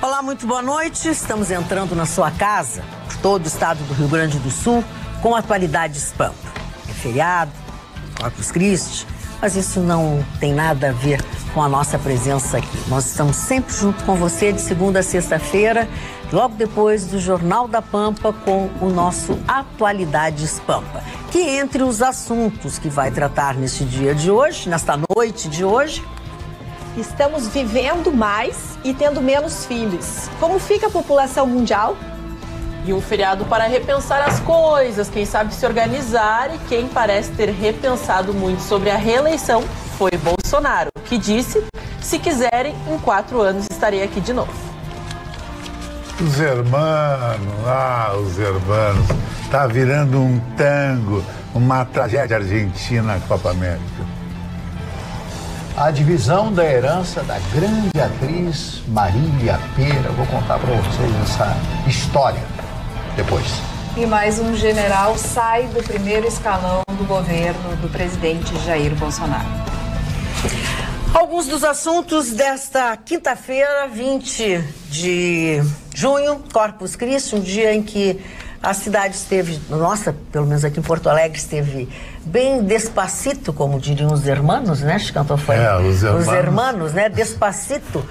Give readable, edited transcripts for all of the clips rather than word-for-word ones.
Olá, muito boa noite. Estamos entrando na sua casa, por todo o estado do Rio Grande do Sul, com Atualidades Pampa. É feriado, Corpus Christi, mas isso não tem nada a ver com a nossa presença aqui. Nós estamos sempre junto com você de segunda a sexta-feira, logo depois do Jornal da Pampa, com o nosso Atualidades Pampa, que entre os assuntos que vai tratar neste dia de hoje, nesta noite de hoje, estamos vivendo mais e tendo menos filhos. Como fica a população mundial? E um feriado para repensar as coisas, quem sabe se organizar, e quem parece ter repensado muito sobre a reeleição foi Bolsonaro, que disse, se quiserem, em 4 anos estarei aqui de novo. Os hermanos, tá virando um tango, uma tragédia argentina na Copa América. A divisão da herança da grande atriz Marília Pêra. Vou contar para vocês essa história depois. E mais um general sai do primeiro escalão do governo do presidente Jair Bolsonaro. Alguns dos assuntos desta quinta-feira, 20 de junho, Corpus Christi, um dia em que a cidade esteve, nossa, pelo menos aqui em Porto Alegre, esteve bem despacito, como diriam os hermanos, né? Acho que cantou foi. Os hermanos, né? Despacito.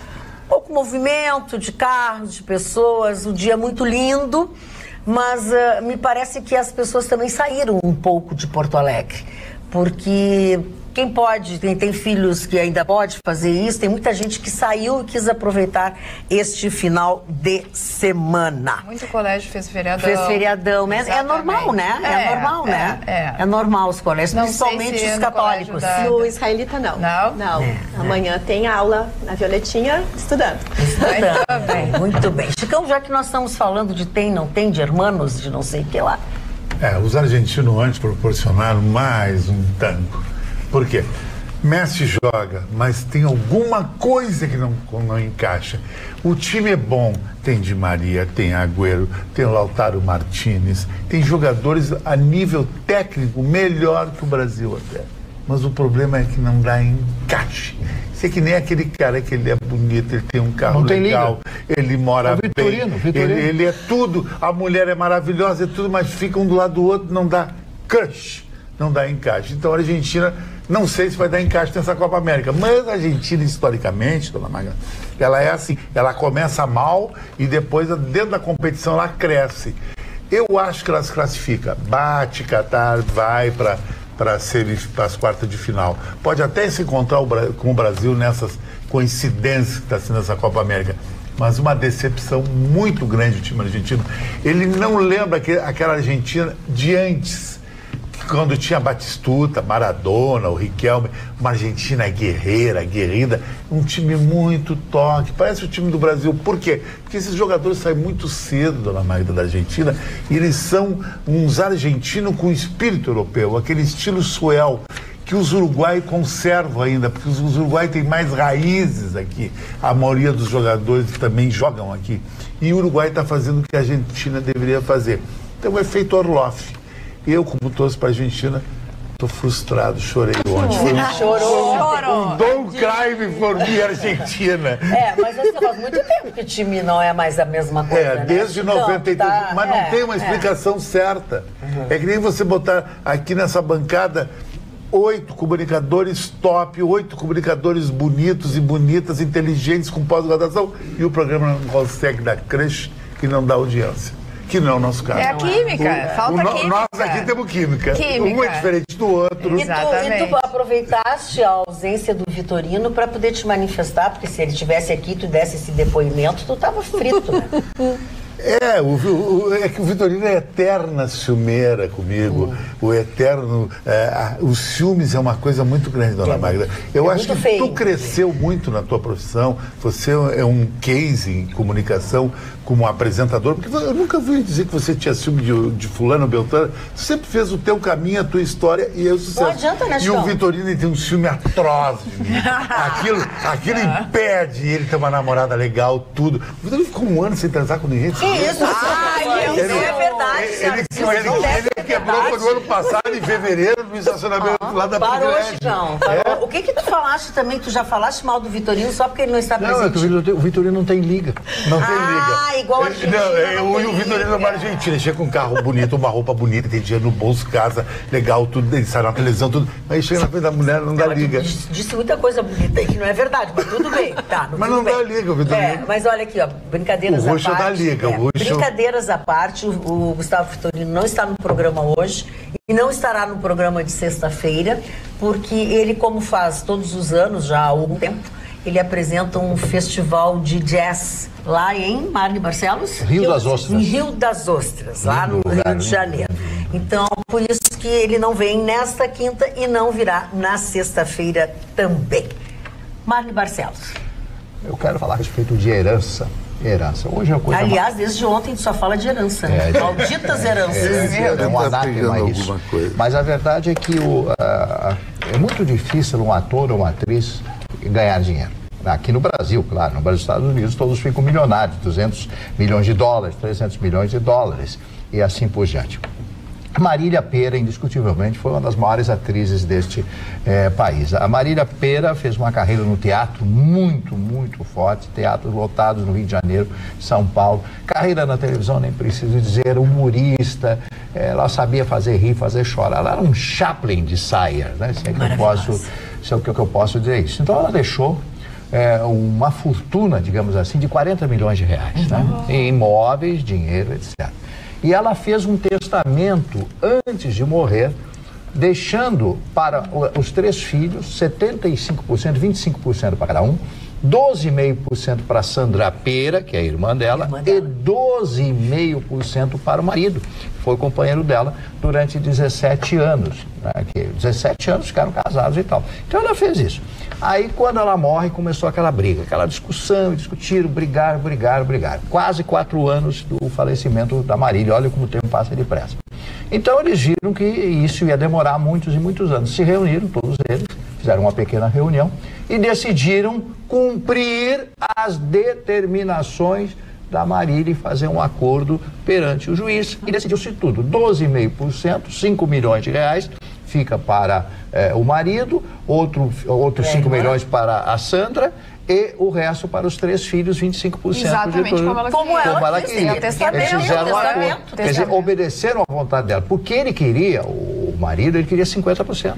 Pouco movimento de carros, de pessoas, um dia muito lindo, mas me parece que as pessoas também saíram um pouco de Porto Alegre, porque quem pode, quem tem filhos que ainda pode fazer isso, tem muita gente que saiu e quis aproveitar este final de semana. Muito colégio fez feriadão. Fez feriadão, né? É normal, né? É normal, né? É normal os colégios, não principalmente os católicos. No israelita, não. Não? Amanhã tem aula na Violetinha, estudando. Muito bem. Chicão, já que nós estamos falando de tem, não tem, de hermanos, de não sei o que lá. Os argentinos antes proporcionaram mais um tango. Por quê? Messi joga, mas tem alguma coisa que não encaixa. O time é bom, tem Di Maria, tem Agüero, tem Lautaro Martínez, tem jogadores a nível técnico melhor que o Brasil até. Mas o problema é que não dá encaixe. Isso é que nem aquele cara que ele é bonito, ele tem um carro legal, ele mora bem, ele é tudo, a mulher é maravilhosa, é tudo, mas fica um do lado do outro, não dá crush, não dá encaixe. Então a Argentina, não sei se vai dar encaixe nessa Copa América, mas a Argentina, historicamente, dona Maga, ela é assim, ela começa mal e depois, dentro da competição, ela cresce. Eu acho que ela se classifica, bate Catar, vai para as quartas de final. Pode até se encontrar com o Brasil nessas coincidências que está sendo essa Copa América, mas uma decepção muito grande do time argentino. Ele não lembra aquela Argentina de antes, quando tinha Batistuta, Maradona, o Riquelme, uma Argentina guerreira, aguerrida, um time muito toque, parece o time do Brasil. Por quê? Porque esses jogadores saem muito cedo, dona Magda, da Argentina, e eles são uns argentinos com espírito europeu, aquele estilo suel, que os uruguaios conservam ainda, porque os uruguaios têm mais raízes aqui, a maioria dos jogadores também jogam aqui, e o Uruguai está fazendo o que a Argentina deveria fazer. Então, o efeito Orloff. Eu, como torço para a Argentina, estou frustrado, chorei ontem. Chorou. Um don't cry for me, Argentina. Mas isso faz muito tempo que o time não é mais a mesma coisa, né? Desde 93, mas não tem uma explicação certa. É que nem você botar aqui nessa bancada 8 comunicadores top, 8 comunicadores bonitos e bonitas, inteligentes, com pós-graduação, e o programa não consegue dar crush e não dá audiência. Que não é o nosso caso. É a química, falta química. Nós aqui temos química. Um é diferente do outro. E tu aproveitaste a ausência do Vitorino para poder te manifestar, porque se ele estivesse aqui e tu desse esse depoimento, tu tava frito, né? É que o Vitorino é eterna ciumeira comigo. O eterno... os ciúmes é uma coisa muito grande, dona Magda. Eu acho que tu cresceu muito na tua profissão. Você é um case em comunicação como apresentador, porque eu nunca vi dizer que você tinha ciúme de fulano, Beltrano. Você sempre fez o teu caminho, a tua história e o sucesso. Não adianta, né, e o Vitorino tem um ciúme atroz de mim. Aquilo impede ele ter uma namorada legal, tudo. O Vitorino ficou 1 ano sem transar com ninguém. Isso, é verdade. Ele quebrou foi no ano passado, em fevereiro, no estacionamento lá da Parou, Privilégio. Chicão. O que tu falaste também? Tu já falaste mal do Vitorino só porque ele não está presente? Não, o Vitorino não tem liga. Não tem liga. Ah, igual a Argentina. O Vitorino é uma Argentina. Chega com um carro bonito, uma roupa bonita, tem dinheiro no bolso, casa, legal, tudo, ele sai na televisão, tudo. Aí chega na frente da mulher, não dá liga. Disse muita coisa bonita aí que não é verdade, mas tudo bem. Tá, mas não dá liga, o Vitorino. Mas olha aqui, ó, brincadeiras à parte. O roxo dá liga, o roxo... Brincadeiras à parte, o Gustavo Vitorino não está no programa hoje e não estará no programa de sexta-feira, porque ele, como faz todos os anos, já há algum tempo, ele apresenta um festival de jazz lá em Marne Barcelos? Rio das Ostras. Em Rio das Ostras, lá no Rio de Janeiro. Então, por isso que ele não vem nesta quinta e não virá na sexta-feira também. Marne Barcelos. Eu quero falar a respeito de herança. Hoje é coisa. Aliás, desde ontem tu só fala de herança, né? Malditas heranças. É um anátema isso. Mas a verdade é que é muito difícil um ator ou uma atriz ganhar dinheiro. Aqui no Brasil, claro, nos Estados Unidos todos ficam milionários, 200 milhões de dólares, 300 milhões de dólares e assim por diante. Marília Pêra, indiscutivelmente, foi uma das maiores atrizes deste país. A Marília Pêra fez uma carreira no teatro muito, muito forte, teatros lotados no Rio de Janeiro, São Paulo. Carreira na televisão, nem preciso dizer, humorista, ela sabia fazer rir, fazer chorar. Ela era um Chaplin de saia, né? Se é que eu posso dizer isso. Então ela deixou uma fortuna, digamos assim, de 40 milhões de reais, né? Em imóveis, dinheiro, etc. E ela fez um testamento antes de morrer, deixando para os 3 filhos 75%, 25% para cada um, 12,5% para Sandra Pêra, que é a irmã dela, e 12,5% para o marido, que foi companheiro dela durante 17 anos. Né? 17 anos ficaram casados e tal. Então ela fez isso. Aí quando ela morre, começou aquela briga, aquela discussão, discutiram, brigaram. Quase 4 anos do falecimento da Marília. Olha como o tempo passa depressa. Então eles viram que isso ia demorar muitos e muitos anos. Se reuniram, todos eles, fizeram uma pequena reunião e decidiram cumprir as determinações da Marília e fazer um acordo perante o juiz. E decidiu-se tudo, 12,5%, 5 milhões de reais, fica para o marido, outros 5 milhões para a Sandra e o resto para os 3 filhos, 25%. Exatamente como ela queria. Eles fizeram um acordo. Quer dizer, obedeceram à vontade dela. Porque ele queria, o marido, ele queria 50%.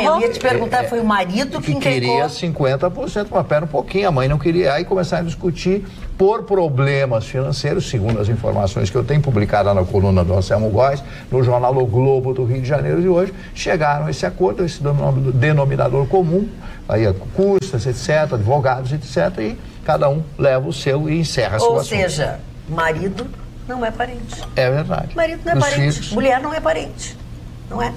Eu ia te perguntar, foi o marido que queria 50%, mas pera um pouquinho, a mãe não queria. Aí começaram a discutir por problemas financeiros, segundo as informações que eu tenho publicado na coluna do Anselmo Góes, no jornal O Globo do Rio de Janeiro de hoje, chegaram a esse acordo, esse denominador comum, aí custas, etc., advogados, etc., e cada um leva o seu e encerra a sua assunto. Ou seja, marido não é parente. É verdade. Marido não é parente, mulher não é parente, não é?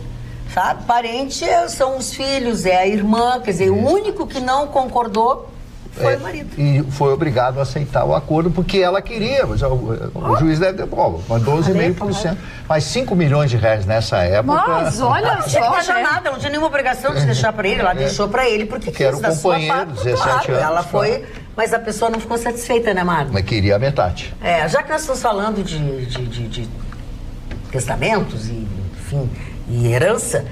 Sabe? Parente são os filhos, é a irmã, quer dizer, o único que não concordou foi o marido. E foi obrigado a aceitar o acordo porque ela queria. O juiz deve ter, mas 12,5%. Mas 5 milhões de reais nessa época. Mas olha só. Não nada, não tinha nenhuma obrigação de deixar para ele. Ela deixou para ele porque era o companheiro, 17 anos. Ela foi, mas a pessoa não ficou satisfeita, né, Mário? Mas queria a metade. Já que nós estamos falando de testamentos e, enfim, e herança,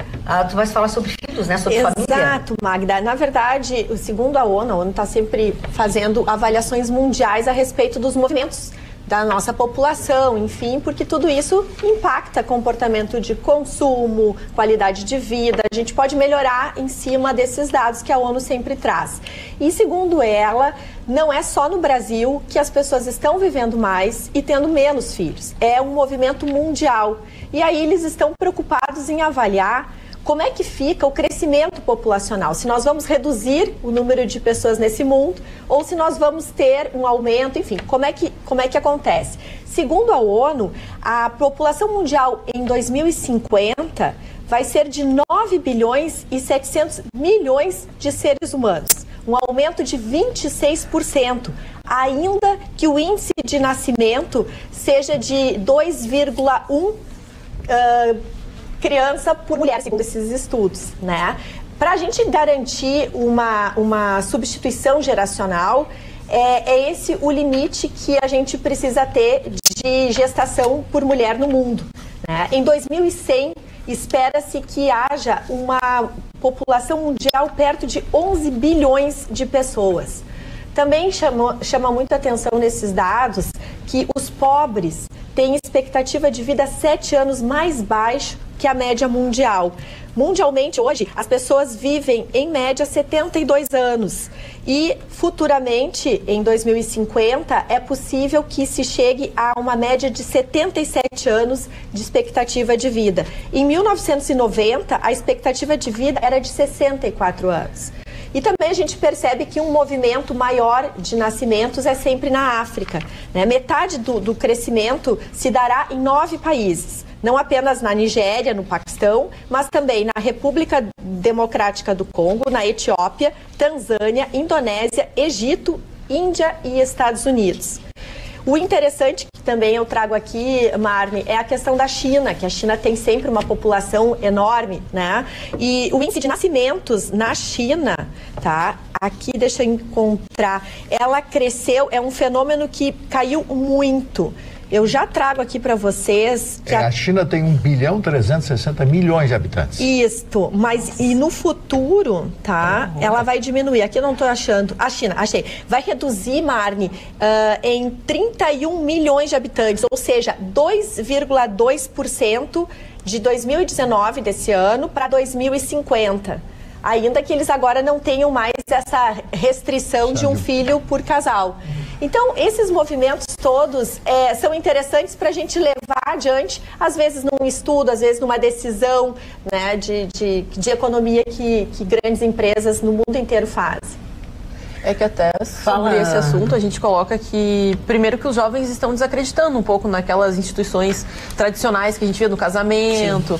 tu vais falar sobre filhos, né? Sobre família. Exato, Magda. Na verdade, segundo a ONU está sempre fazendo avaliações mundiais a respeito dos movimentos da nossa população, enfim, porque tudo isso impacta comportamento de consumo, qualidade de vida. A gente pode melhorar em cima desses dados que a ONU sempre traz. E segundo ela, não é só no Brasil que as pessoas estão vivendo mais e tendo menos filhos. É um movimento mundial. E aí eles estão preocupados em avaliar como é que fica o crescimento populacional, se nós vamos reduzir o número de pessoas nesse mundo ou se nós vamos ter um aumento, enfim, como é que acontece? Segundo a ONU, a população mundial em 2050 vai ser de 9 bilhões e 700 milhões de seres humanos, um aumento de 26%, ainda que o índice de nascimento seja de 2,1 criança por mulher, segundo esses estudos, né? Para a gente garantir uma substituição geracional, é esse o limite que a gente precisa ter de gestação por mulher no mundo. né? Em 2100, espera-se que haja uma população mundial perto de 11 bilhões de pessoas. Também chama muita atenção nesses dados que os pobres têm expectativa de vida 7 anos mais baixo que a média mundial. Mundialmente, hoje, as pessoas vivem, em média, 72 anos. E, futuramente, em 2050, é possível que se chegue a uma média de 77 anos de expectativa de vida. Em 1990, a expectativa de vida era de 64 anos. E também a gente percebe que um movimento maior de nascimentos é sempre na África, né? Metade do crescimento se dará em 9 países. Não apenas na Nigéria, no Paquistão, mas também na República Democrática do Congo, na Etiópia, Tanzânia, Indonésia, Egito, Índia e Estados Unidos. O interessante que também eu trago aqui, Marne, é a questão da China, que a China tem sempre uma população enorme, né? E o índice de nascimentos na China, tá? Aqui, deixa eu encontrar, ela cresceu, é um fenômeno que caiu muito. Eu já trago aqui para vocês que a China tem 1.360.000.000 de habitantes. Isto, mas e no futuro, tá? Ela vai diminuir. Aqui eu não estou achando. A China, achei. Vai reduzir, Marne, em 31 milhões de habitantes, ou seja, 2,2% de 2019 desse ano para 2050. Ainda que eles agora não tenham mais essa restrição de um filho por casal. Então, esses movimentos todos são interessantes para a gente levar adiante, às vezes num estudo, às vezes numa decisão, né, de economia que grandes empresas no mundo inteiro fazem. É que até sobre esse assunto a gente coloca que, primeiro, que os jovens estão desacreditando um pouco naquelas instituições tradicionais que a gente vê no casamento.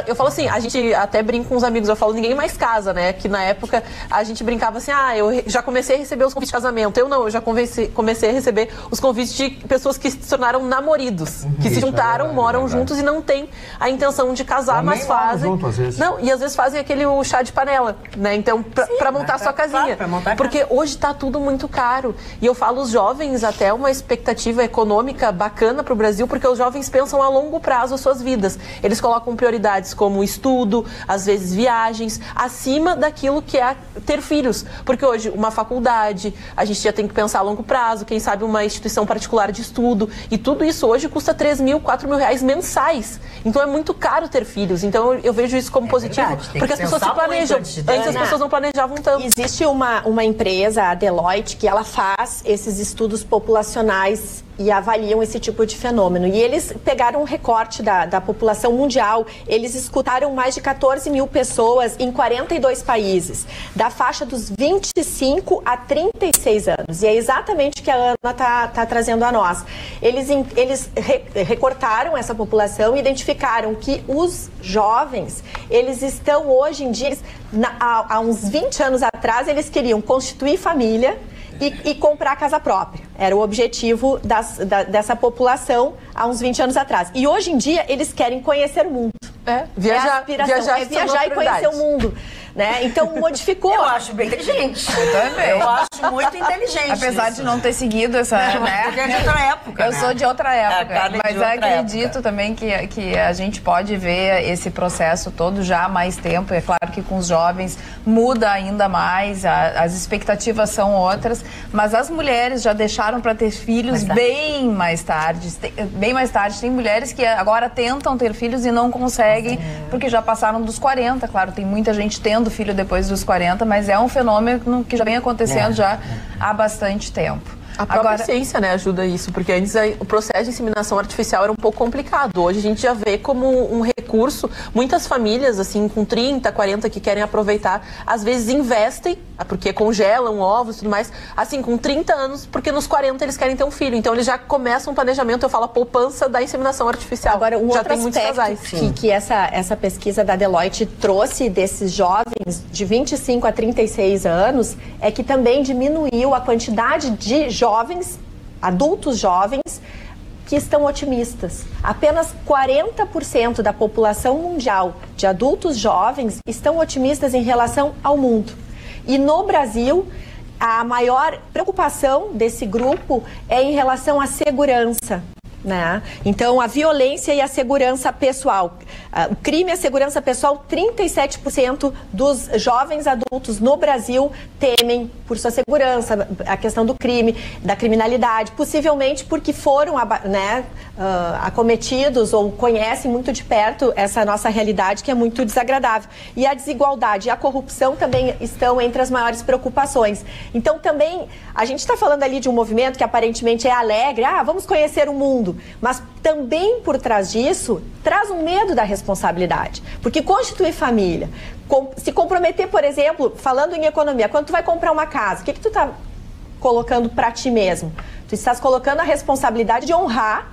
Eu falo assim, a gente até brinca com os amigos, eu falo, ninguém mais casa, né? Que na época a gente brincava assim, eu já comecei a receber os convites de casamento. Eu já comecei a receber os convites de pessoas que se tornaram namoridos, que se juntaram, moram juntos e não têm a intenção de casar, mas fazem. Junto, às vezes. Não, e às vezes fazem aquele chá de panela, né? Então, pra montar sua casinha. Porque hoje está tudo muito caro. E eu falo, os jovens, até uma expectativa econômica bacana para o Brasil, porque os jovens pensam a longo prazo as suas vidas. Eles colocam prioridades como estudo, às vezes viagens, acima daquilo que é ter filhos. Porque hoje, uma faculdade, a gente já tem que pensar a longo prazo, quem sabe uma instituição particular de estudo. E tudo isso hoje custa 3 mil, 4 mil reais mensais. Então é muito caro ter filhos. Então eu vejo isso como positivo, porque as pessoas se planejam. Antes as pessoas não planejavam tanto. Existe uma empresa, a Deloitte, que ela faz esses estudos populacionais e avaliam esse tipo de fenômeno. E eles pegaram um recorte da população mundial, eles escutaram mais de 14 mil pessoas em 42 países, da faixa dos 25 a 36 anos. E é exatamente o que a Ana está trazendo a nós. Eles recortaram essa população e identificaram que os jovens, eles estão hoje em dia, há uns 20 anos atrás, eles queriam constituir família e comprar casa própria. Era o objetivo dessa população há uns 20 anos atrás. E hoje em dia eles querem conhecer o mundo. Viajar e conhecer o mundo. Né? Então modificou. Eu acho bem inteligente. Eu também. Eu acho muito inteligente. Apesar de não ter seguido essa. Porque é de outra época. Eu sou de outra época. Mas acredito também que a gente pode ver esse processo todo já há mais tempo. É claro que com os jovens muda ainda mais, as expectativas são outras, mas as mulheres já deixaram para ter filhos bem mais tarde. Tem mulheres que agora tentam ter filhos e não conseguem, porque já passaram dos 40. Claro, tem muita gente tendo filho depois dos 40, mas é um fenômeno que já vem acontecendo já há bastante tempo. A própria ciência, né, ajuda isso, porque antes o processo de inseminação artificial era um pouco complicado. Hoje a gente já vê como um recurso. Muitas famílias, assim, com 30, 40 que querem aproveitar, às vezes investem, porque congelam ovos e tudo mais, assim, com 30 anos, porque nos 40 eles querem ter um filho. Então eles já começam um planejamento, eu falo, a poupança da inseminação artificial. Agora, já tem muitos casais. Que essa pesquisa da Deloitte trouxe desses jovens de 25 a 36 anos, é que também diminuiu a quantidade de jovens, adultos jovens, que estão otimistas. Apenas 40% da população mundial de adultos jovens estão otimistas em relação ao mundo. E no Brasil, a maior preocupação desse grupo é em relação à segurança. né? Então, a violência e a segurança pessoal. O crime e a segurança pessoal, 37% dos jovens adultos no Brasil temem por sua segurança, a questão do crime, da criminalidade, possivelmente porque foram, né, acometidos ou conhecem muito de perto essa nossa realidade que é muito desagradável. E a desigualdade e a corrupção também estão entre as maiores preocupações. Então, também, a gente está falando ali de um movimento que aparentemente é alegre, vamos conhecer o mundo. Mas também por trás disso, traz um medo da responsabilidade. Porque constituir família, se comprometer, por exemplo, falando em economia, quando tu vai comprar uma casa, o que tu está colocando para ti mesmo? Tu estás colocando a responsabilidade de honrar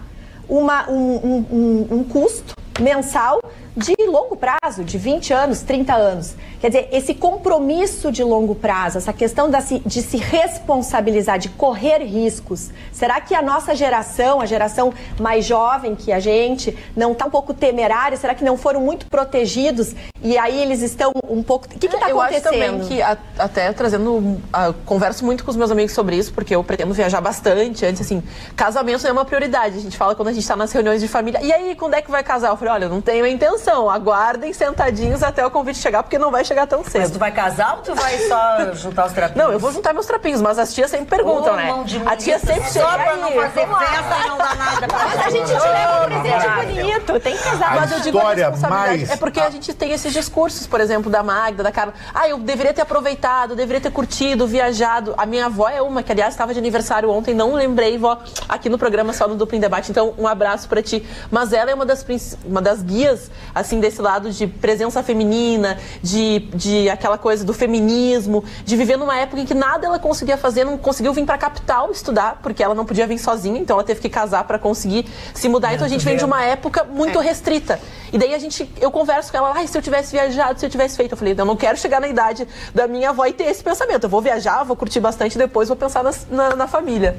um custo mensal de longo prazo, de 20 anos, 30 anos. Quer dizer, esse compromisso de longo prazo, essa questão de se responsabilizar, de correr riscos. Será que a nossa geração, a geração mais jovem que a gente, não está um pouco temerária? Será que não foram muito protegidos e aí eles estão um pouco... O que está acontecendo? Eu acho também que, até trazendo... converso muito com os meus amigos sobre isso, porque eu pretendo viajar bastante. Antes, assim, casamento não é uma prioridade. A gente fala quando a gente está nas reuniões de família. E aí, quando é que vai casar? Eu falei, olha, eu não tenho a intenção. Aguardem sentadinhos até o convite chegar, porque não vai chegar tão cedo. Mas tu vai casar ou tu vai só juntar os trapinhos? Não, eu vou juntar meus trapinhos, mas as tias sempre perguntam, né? A tia sempre chega só pra não fazer festa e não dá nada pra Mas a gente te leva um presente bonito, tem que casar. Mas eu digo a responsabilidade. É porque a gente tem esses discursos, por exemplo, da Magda, da Carla. Eu deveria ter aproveitado, deveria ter curtido, viajado. A minha avó é uma, que aliás estava de aniversário ontem, não lembrei, vó, aqui no programa só no Duplo em Debate. Então, um abraço pra ti. Mas ela é uma das guias, assim, desse lado de presença feminina, de aquela coisa do feminismo, de viver numa época em que nada ela conseguia fazer, não conseguiu vir pra capital estudar, porque ela não podia vir sozinha, então ela teve que casar pra conseguir se mudar. Então a gente vem de uma época muito restrita. E daí eu converso com ela, se eu tivesse viajado, se eu tivesse feito. Eu falei, eu não quero chegar na idade da minha avó e ter esse pensamento. Eu vou viajar, vou curtir bastante, depois vou pensar na família.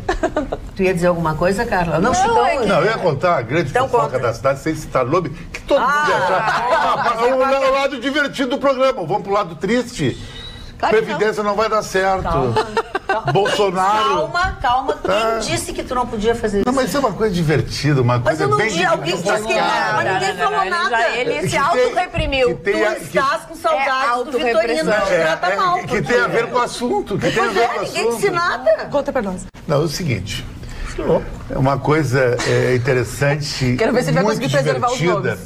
Tu ia dizer alguma coisa, Carla? Não, eu ia contar a grande fofoca da cidade, sem citar nome, que todo mundo ia achar. É o lado divertido do programa. Vamos pro lado triste. Claro, Previdência não vai dar certo. Calma. Bolsonaro. Calma. Quem disse que tu não podia fazer isso? Não, mas isso é uma coisa divertida, uma coisa bem divertida. Alguém disse que não, mas ninguém falou nada. Ele se auto-reprimiu. Tu estás com saudades do Vitorino, trata mal. Que tem a ver com o assunto. Ninguém disse nada. Conta pra nós. Não, é o seguinte. É uma coisa interessante. Quero ver se ele vai conseguir preservar os nomes.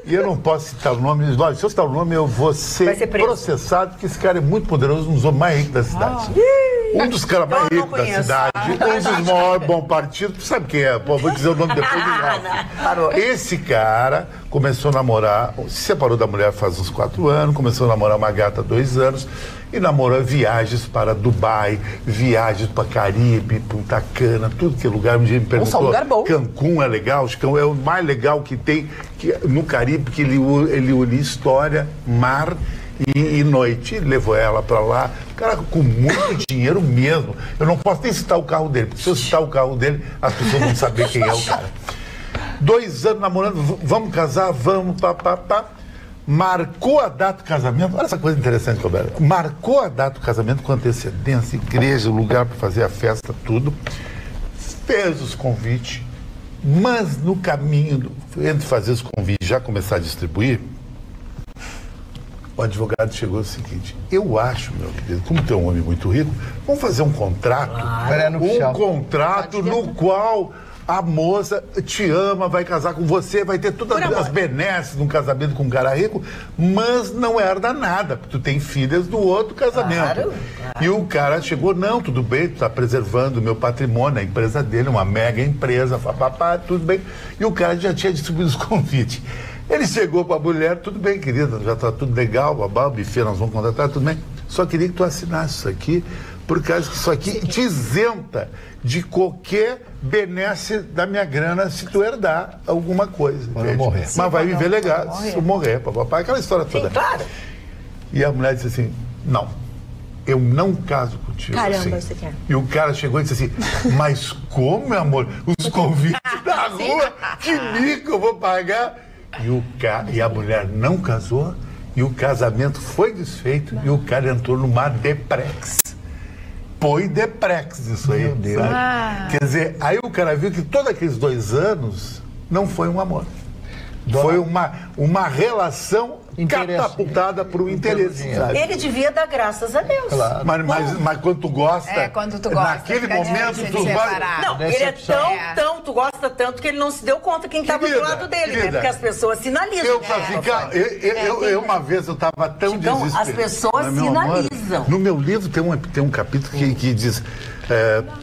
E eu não posso citar o nome. Se eu citar o nome, eu vou ser processado, porque esse cara é muito poderoso, um dos homens mais ricos da cidade. Um dos caras mais ricos da cidade, um dos maiores bons partidos. Tu sabe quem é? Vou dizer o nome depois do Esse cara começou a namorar, se separou da mulher faz uns 4 anos, começou a namorar uma gata há 2 anos e namorou viagens para Dubai, viagens para Caribe, Punta Cana, tudo que é lugar. Um dia me perguntou, lugar bom. Cancún é legal? É o mais legal que tem no Caribe, que ele une história, mar e noite. Ele levou ela para lá, cara, com muito dinheiro mesmo. Eu não posso nem citar o carro dele, porque se eu citar o carro dele, as pessoas vão saber quem é o cara. 2 anos namorando, vamos casar, vamos, papapá. Marcou a data do casamento, olha essa coisa interessante, Roberto. Marcou a data do casamento com antecedência, igreja, lugar para fazer a festa, tudo. Fez os convites, mas no caminho, entre fazer os convites e já começar a distribuir, o advogado chegou ao seguinte: eu acho, meu querido, como tu é um homem muito rico, vamos fazer um contrato, no qual a moça te ama, vai casar com você, vai ter todas as benesses num casamento com um cara rico, mas não herda nada, porque tu tem filhas do outro casamento. Claro. E o cara chegou, não, tudo bem, tu tá preservando o meu patrimônio, a empresa dele, uma mega empresa, papapá, tudo bem. E o cara já tinha distribuído os convites. Ele chegou para a mulher, tudo bem, querida, já está tudo legal, babá, o buffet nós vamos contratar, tudo bem. Só queria que tu assinasse isso aqui, por causa que isso aqui te isenta de qualquer benesse da minha grana se tu herdar alguma coisa. Quando morrer. Mas vai viver legal, se tu morrer, papapá, aquela história toda. Sim, claro. E a mulher disse assim, não, eu não caso contigo. Caramba, assim. você quer. E o cara chegou e disse assim, mas como, meu amor? Os convites da rua, que mico eu vou pagar? E a mulher não casou, e o casamento foi desfeito, e o cara entrou numa deprex. põe Deprex nisso aí. Meu Deus. Quer dizer, aí o cara viu que todos aqueles 2 anos não foi um amor. Foi uma relação catapultada por um interesse. Ele devia dar graças a Deus. Claro. Mas quando tu gosta, quando tu gosta, naquele momento tu vai... Não, ele é tão, tu gosta tanto que ele não se deu conta quem estava do lado dele, né? Porque as pessoas sinalizam. Uma vez eu estava tão desesperado. As pessoas sinalizam. No meu livro tem um capítulo que diz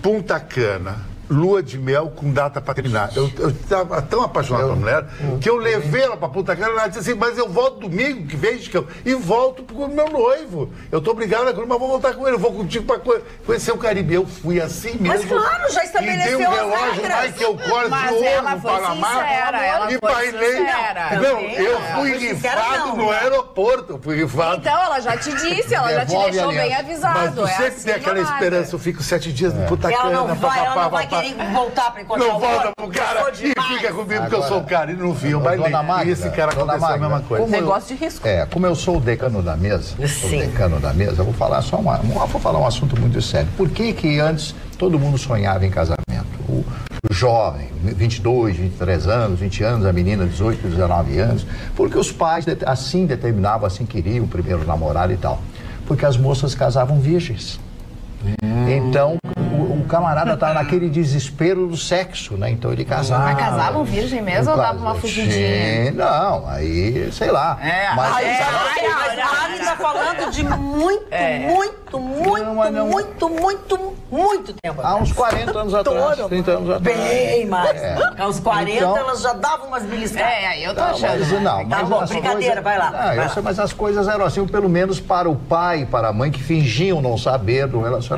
Punta Cana, lua de mel com data para terminar. Eu estava tão apaixonado pela mulher que eu levei ela para Punta Cana e ela disse assim, mas eu volto domingo que vem e volto com o meu noivo. Eu tô obrigado agora, mas vou voltar com ele, eu vou contigo para conhecer o Caribe. Eu fui assim mesmo. Mas claro, já estabeleceu e dei um relógio Michael Kors de ouro no Panamá e bailei. Não, eu fui rifado no aeroporto. Então ela já te disse, ela já te deixou bem avisado. Mas tu sempre tem aquela esperança, eu fico 7 dias no Punta Cana. Ela não vai querer voltar para encontrar não volta pro cara e fica comigo porque eu sou o cara e não vi, eu bailei. E esse cara aconteceu a mesma coisa. Negócio de risco. Como eu sou o decano da mesa, eu vou falar um assunto muito sério. Por que antes todo mundo sonhava em casamento? O jovem, 22, 23 anos, 20 anos, a menina 18, 19 anos, porque os pais assim determinavam, assim queriam o primeiro namorado e tal. Porque as moças casavam virgens. Então, o camarada estava naquele desespero do sexo, né? Então ele casava. Mas casavam virgem mesmo ou dava uma fugidinha? Não, aí, sei lá. Mas Mari está falando de muito tempo. Há uns 40 anos atrás, 30 anos atrás. Bem mais. Aos 40 então, elas já davam umas beliscadas. Aí eu tô achando. Tá bom, brincadeira, vai lá. Mas as coisas eram assim, pelo menos para o pai e para a mãe que fingiam não saber do relacionamento.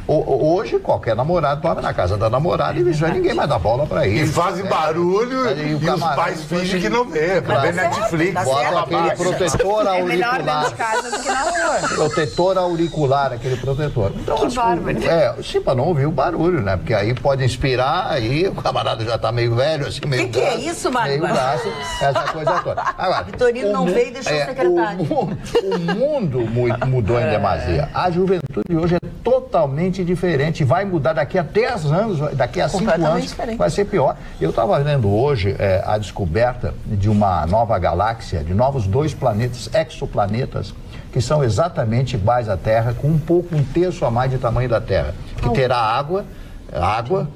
Hoje, qualquer namorado dorme na casa da namorada e já ninguém mais dá bola pra ele. E fazem barulho e os pais fingem que não vê. Pra ver Netflix. Bota aquele protetor auricular. É melhor dentro de casa do que na rua. Protetor auricular, aquele protetor. Então, que bárbaro. Sim, pra não ouvir o barulho, né? Porque aí pode inspirar, aí o camarada já tá meio velho, assim, meio que é isso, Mário? Meio braço, essa coisa toda. Agora, Vitorino não veio e deixou o secretário. O mundo mudou em demasia. A juventude hoje é totalmente diferente. Vai mudar daqui a 10 anos, daqui a 5 anos, diferente. Vai ser pior. Eu estava vendo hoje a descoberta de uma nova galáxia, de novos 2 planetas, exoplanetas, que são exatamente iguais à Terra, com um terço a mais de tamanho da Terra, que terá água,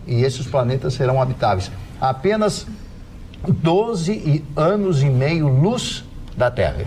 e esses planetas serão habitáveis. Apenas 12 anos e meio luz da Terra.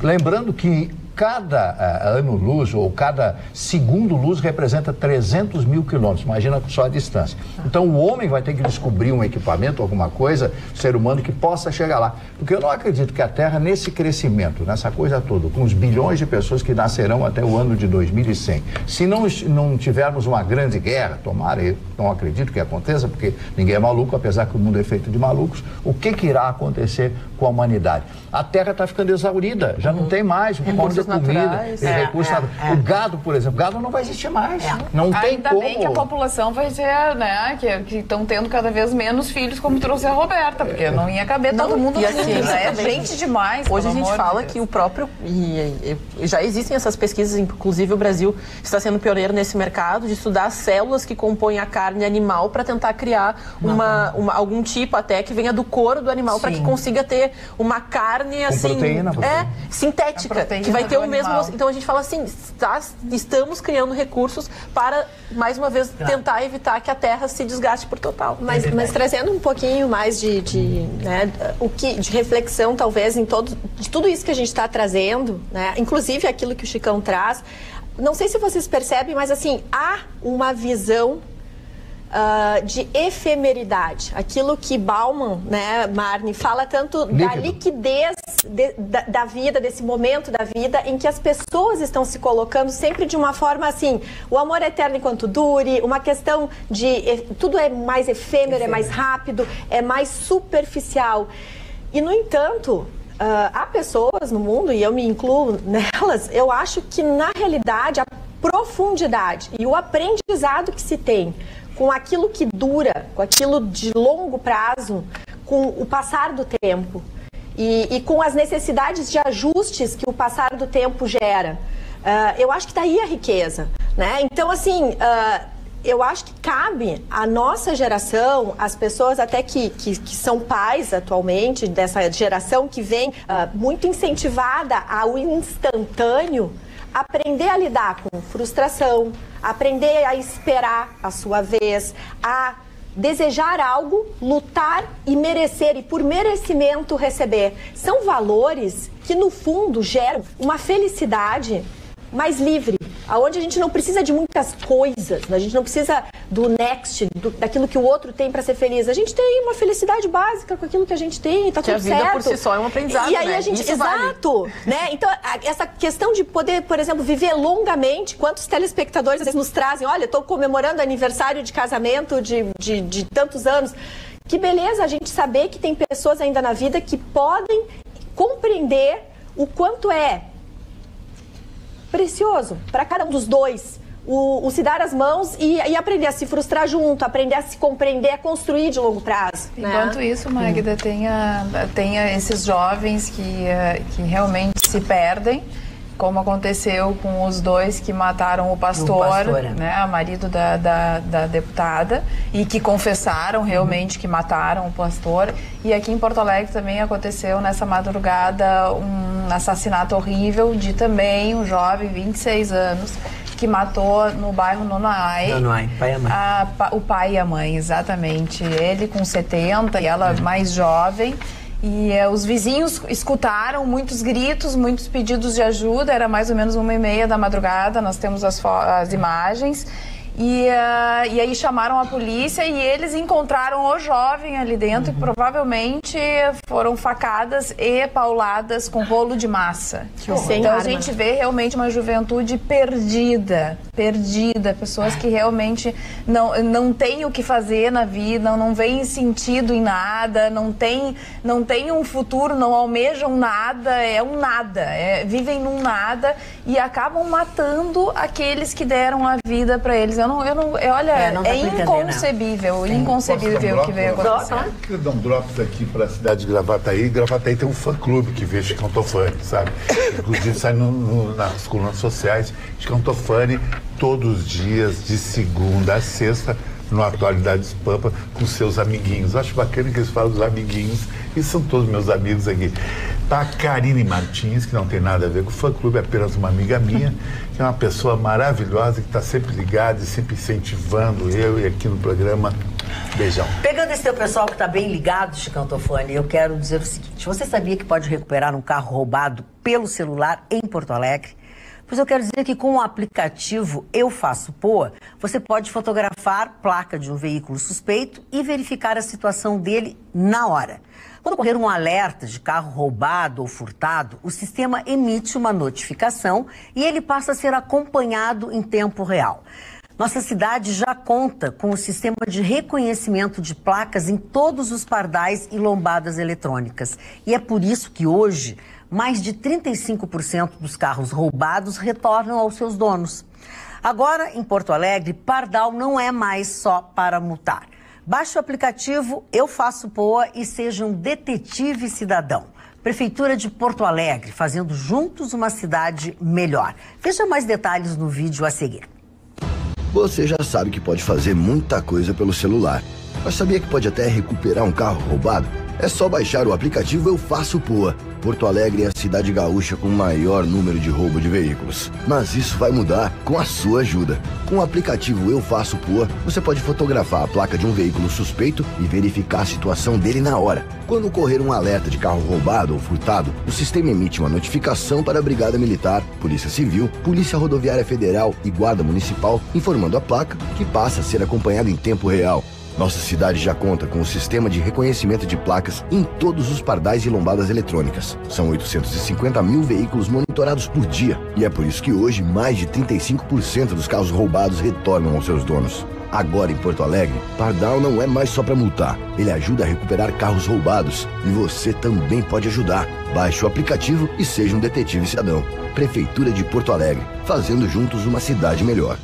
Lembrando que cada ano-luz ou cada segundo-luz representa 300 mil quilômetros, imagina só a distância. Então o homem vai ter que descobrir um equipamento, alguma coisa, ser humano que possa chegar lá. Porque eu não acredito que a Terra, nesse crescimento, nessa coisa toda, com os bilhões de pessoas que nascerão até o ano de 2100, se não tivermos uma grande guerra, tomara, eu não acredito que aconteça, porque ninguém é maluco, apesar que o mundo é feito de malucos, o que irá acontecer com a humanidade? A Terra está ficando exaurida, já não tem mais o pão de comida, recursos naturais. O gado, por exemplo, gado não vai existir mais. Não tem Ainda como. bem que a população vai ser, né, que estão tendo cada vez menos filhos, como trouxe a Roberta, porque não ia caber todo mundo e assim, é gente demais. Hoje a gente fala que o próprio, e já existem essas pesquisas, inclusive o Brasil está sendo pioneiro nesse mercado, de estudar as células que compõem a carne animal para tentar criar algum tipo até que venha do couro do animal, para que consiga ter uma carne assim, proteína, sintética, que vai ter o mesmo. Então a gente fala assim, estamos criando recursos para, mais uma vez, tentar evitar que a Terra se desgaste por total. Mas trazendo um pouquinho mais de reflexão, talvez, de tudo isso que a gente está trazendo, né? Inclusive aquilo que o Chicão traz. Não sei se vocês percebem, mas assim, há uma visão de efemeridade. Aquilo que Bauman, né, Marne, fala tanto da liquidez da vida, desse momento da vida, em que as pessoas estão se colocando sempre de uma forma assim, o amor é eterno enquanto dure, uma questão de tudo é mais efêmero, é mais rápido, é mais superficial. E, no entanto, há pessoas no mundo, e eu me incluo nelas, eu acho que, na realidade, a profundidade e o aprendizado que se tem com aquilo que dura, com aquilo de longo prazo, com o passar do tempo e com as necessidades de ajustes que o passar do tempo gera. Eu acho que está aí a riqueza. né? Então, assim, eu acho que cabe à nossa geração, as pessoas até que são pais atualmente, dessa geração que vem muito incentivada ao instantâneo, aprender a lidar com frustração, aprender a esperar a sua vez, a desejar algo, lutar e merecer, e por merecimento receber. São valores que, no fundo, geram uma felicidade mais livre, aonde a gente não precisa de muitas coisas, a gente não precisa do next, daquilo que o outro tem para ser feliz. A gente tem uma felicidade básica com aquilo que a gente tem, e tá tudo certo. Que a vida por si só é um aprendizado, e aí a gente, exato, né? Então, essa questão de poder, por exemplo, viver longamente, quantos telespectadores às vezes nos trazem, olha, estou comemorando aniversário de casamento de tantos anos. Que beleza a gente saber que tem pessoas ainda na vida que podem compreender o quanto é precioso para cada um dos dois o se dar as mãos e aprender a se frustrar junto, aprender a se compreender, a construir de longo prazo. Enquanto isso, Magda, tem esses jovens que realmente se perdem, como aconteceu com os dois que mataram o pastor, né, marido da deputada, e que confessaram realmente que mataram o pastor. E aqui em Porto Alegre também aconteceu nessa madrugada um assassinato horrível de também um jovem, 26 anos, que matou no bairro Nonoai. Nonoai, pai e a mãe. O pai e a mãe, exatamente. Ele com 70 e ela mais jovem. E os vizinhos escutaram muitos gritos, muitos pedidos de ajuda. Era mais ou menos 1h30 da madrugada, nós temos as imagens. E aí chamaram a polícia e eles encontraram o jovem ali dentro e provavelmente foram facadas e pauladas com rolo de massa. Então a gente vê realmente uma juventude perdida, pessoas que realmente não têm o que fazer na vida, não veem sentido em nada, não têm um futuro, não almejam nada, vivem num nada e acabam matando aqueles que deram a vida para eles. É inconcebível o que veio acontecer. Eu queria dar um drops aqui para a cidade de Gravataí. Gravataí tem um fã-clube que vê Chicão Tofani, sabe? Inclusive sai nas colunas sociais. Chicão Tofani todos os dias, de segunda a sexta, no Atualidades Pampa, com seus amiguinhos. Acho bacana que eles falam dos amiguinhos, e são todos meus amigos aqui. Tá a Karine Martins, que não tem nada a ver com o fã-clube, é apenas uma amiga minha, que é uma pessoa maravilhosa, que está sempre ligada e sempre incentivando eu e aqui no programa. Beijão. Pegando esse teu pessoal que está bem ligado, Chicão Tofani, eu quero dizer o seguinte: você sabia que pode recuperar um carro roubado pelo celular em Porto Alegre? Pois eu quero dizer que com o aplicativo Eu Faço Poa, você pode fotografar placa de um veículo suspeito e verificar a situação dele na hora. Quando ocorrer um alerta de carro roubado ou furtado, o sistema emite uma notificação e ele passa a ser acompanhado em tempo real. Nossa cidade já conta com o sistema de reconhecimento de placas em todos os pardais e lombadas eletrônicas. E é por isso que hoje mais de 35% dos carros roubados retornam aos seus donos. Agora, em Porto Alegre, pardal não é mais só para multar. Baixe o aplicativo Eu Faço Poa e seja um detetive cidadão. Prefeitura de Porto Alegre, fazendo juntos uma cidade melhor. Veja mais detalhes no vídeo a seguir. Você já sabe que pode fazer muita coisa pelo celular, mas sabia que pode até recuperar um carro roubado? É só baixar o aplicativo Eu Faço Poa. Porto Alegre é a cidade gaúcha com o maior número de roubo de veículos. Mas isso vai mudar com a sua ajuda. Com o aplicativo Eu Faço Poa, você pode fotografar a placa de um veículo suspeito e verificar a situação dele na hora. Quando ocorrer um alerta de carro roubado ou furtado, o sistema emite uma notificação para a Brigada Militar, Polícia Civil, Polícia Rodoviária Federal e Guarda Municipal, informando a placa, que passa a ser acompanhada em tempo real. Nossa cidade já conta com o sistema de reconhecimento de placas em todos os pardais e lombadas eletrônicas. São 850 mil veículos monitorados por dia. E é por isso que hoje mais de 35% dos carros roubados retornam aos seus donos. Agora em Porto Alegre, pardal não é mais só para multar. Ele ajuda a recuperar carros roubados. E você também pode ajudar. Baixe o aplicativo e seja um detetive cidadão. Prefeitura de Porto Alegre, fazendo juntos uma cidade melhor.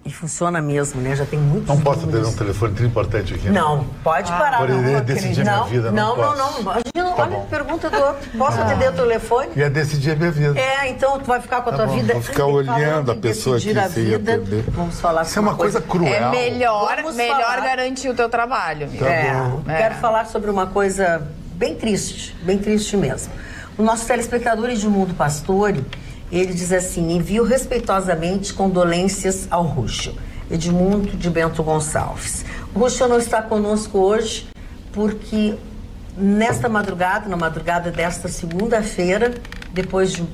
E funciona mesmo, né? Já tem muitos Não posso números. ter um telefone tão importante aqui. Não, pode parar. Por ele decidir minha vida, não posso. Não, olha, pergunta do outro. Posso atender o telefone? Ia decidir a minha vida. Então tu vai ficar com a tua vida. Vou ficar olhando a pessoa aqui a vida. Vamos falar Isso é uma coisa cruel. É melhor garantir o teu trabalho. Quero falar sobre uma coisa bem triste mesmo. O nosso telespectador Edmundo Pastore, ele diz assim: envio respeitosamente condolências ao Ruschel. Edmundo de Bento Gonçalves. O Ruschel não está conosco hoje porque nesta madrugada, na madrugada desta segunda-feira, depois de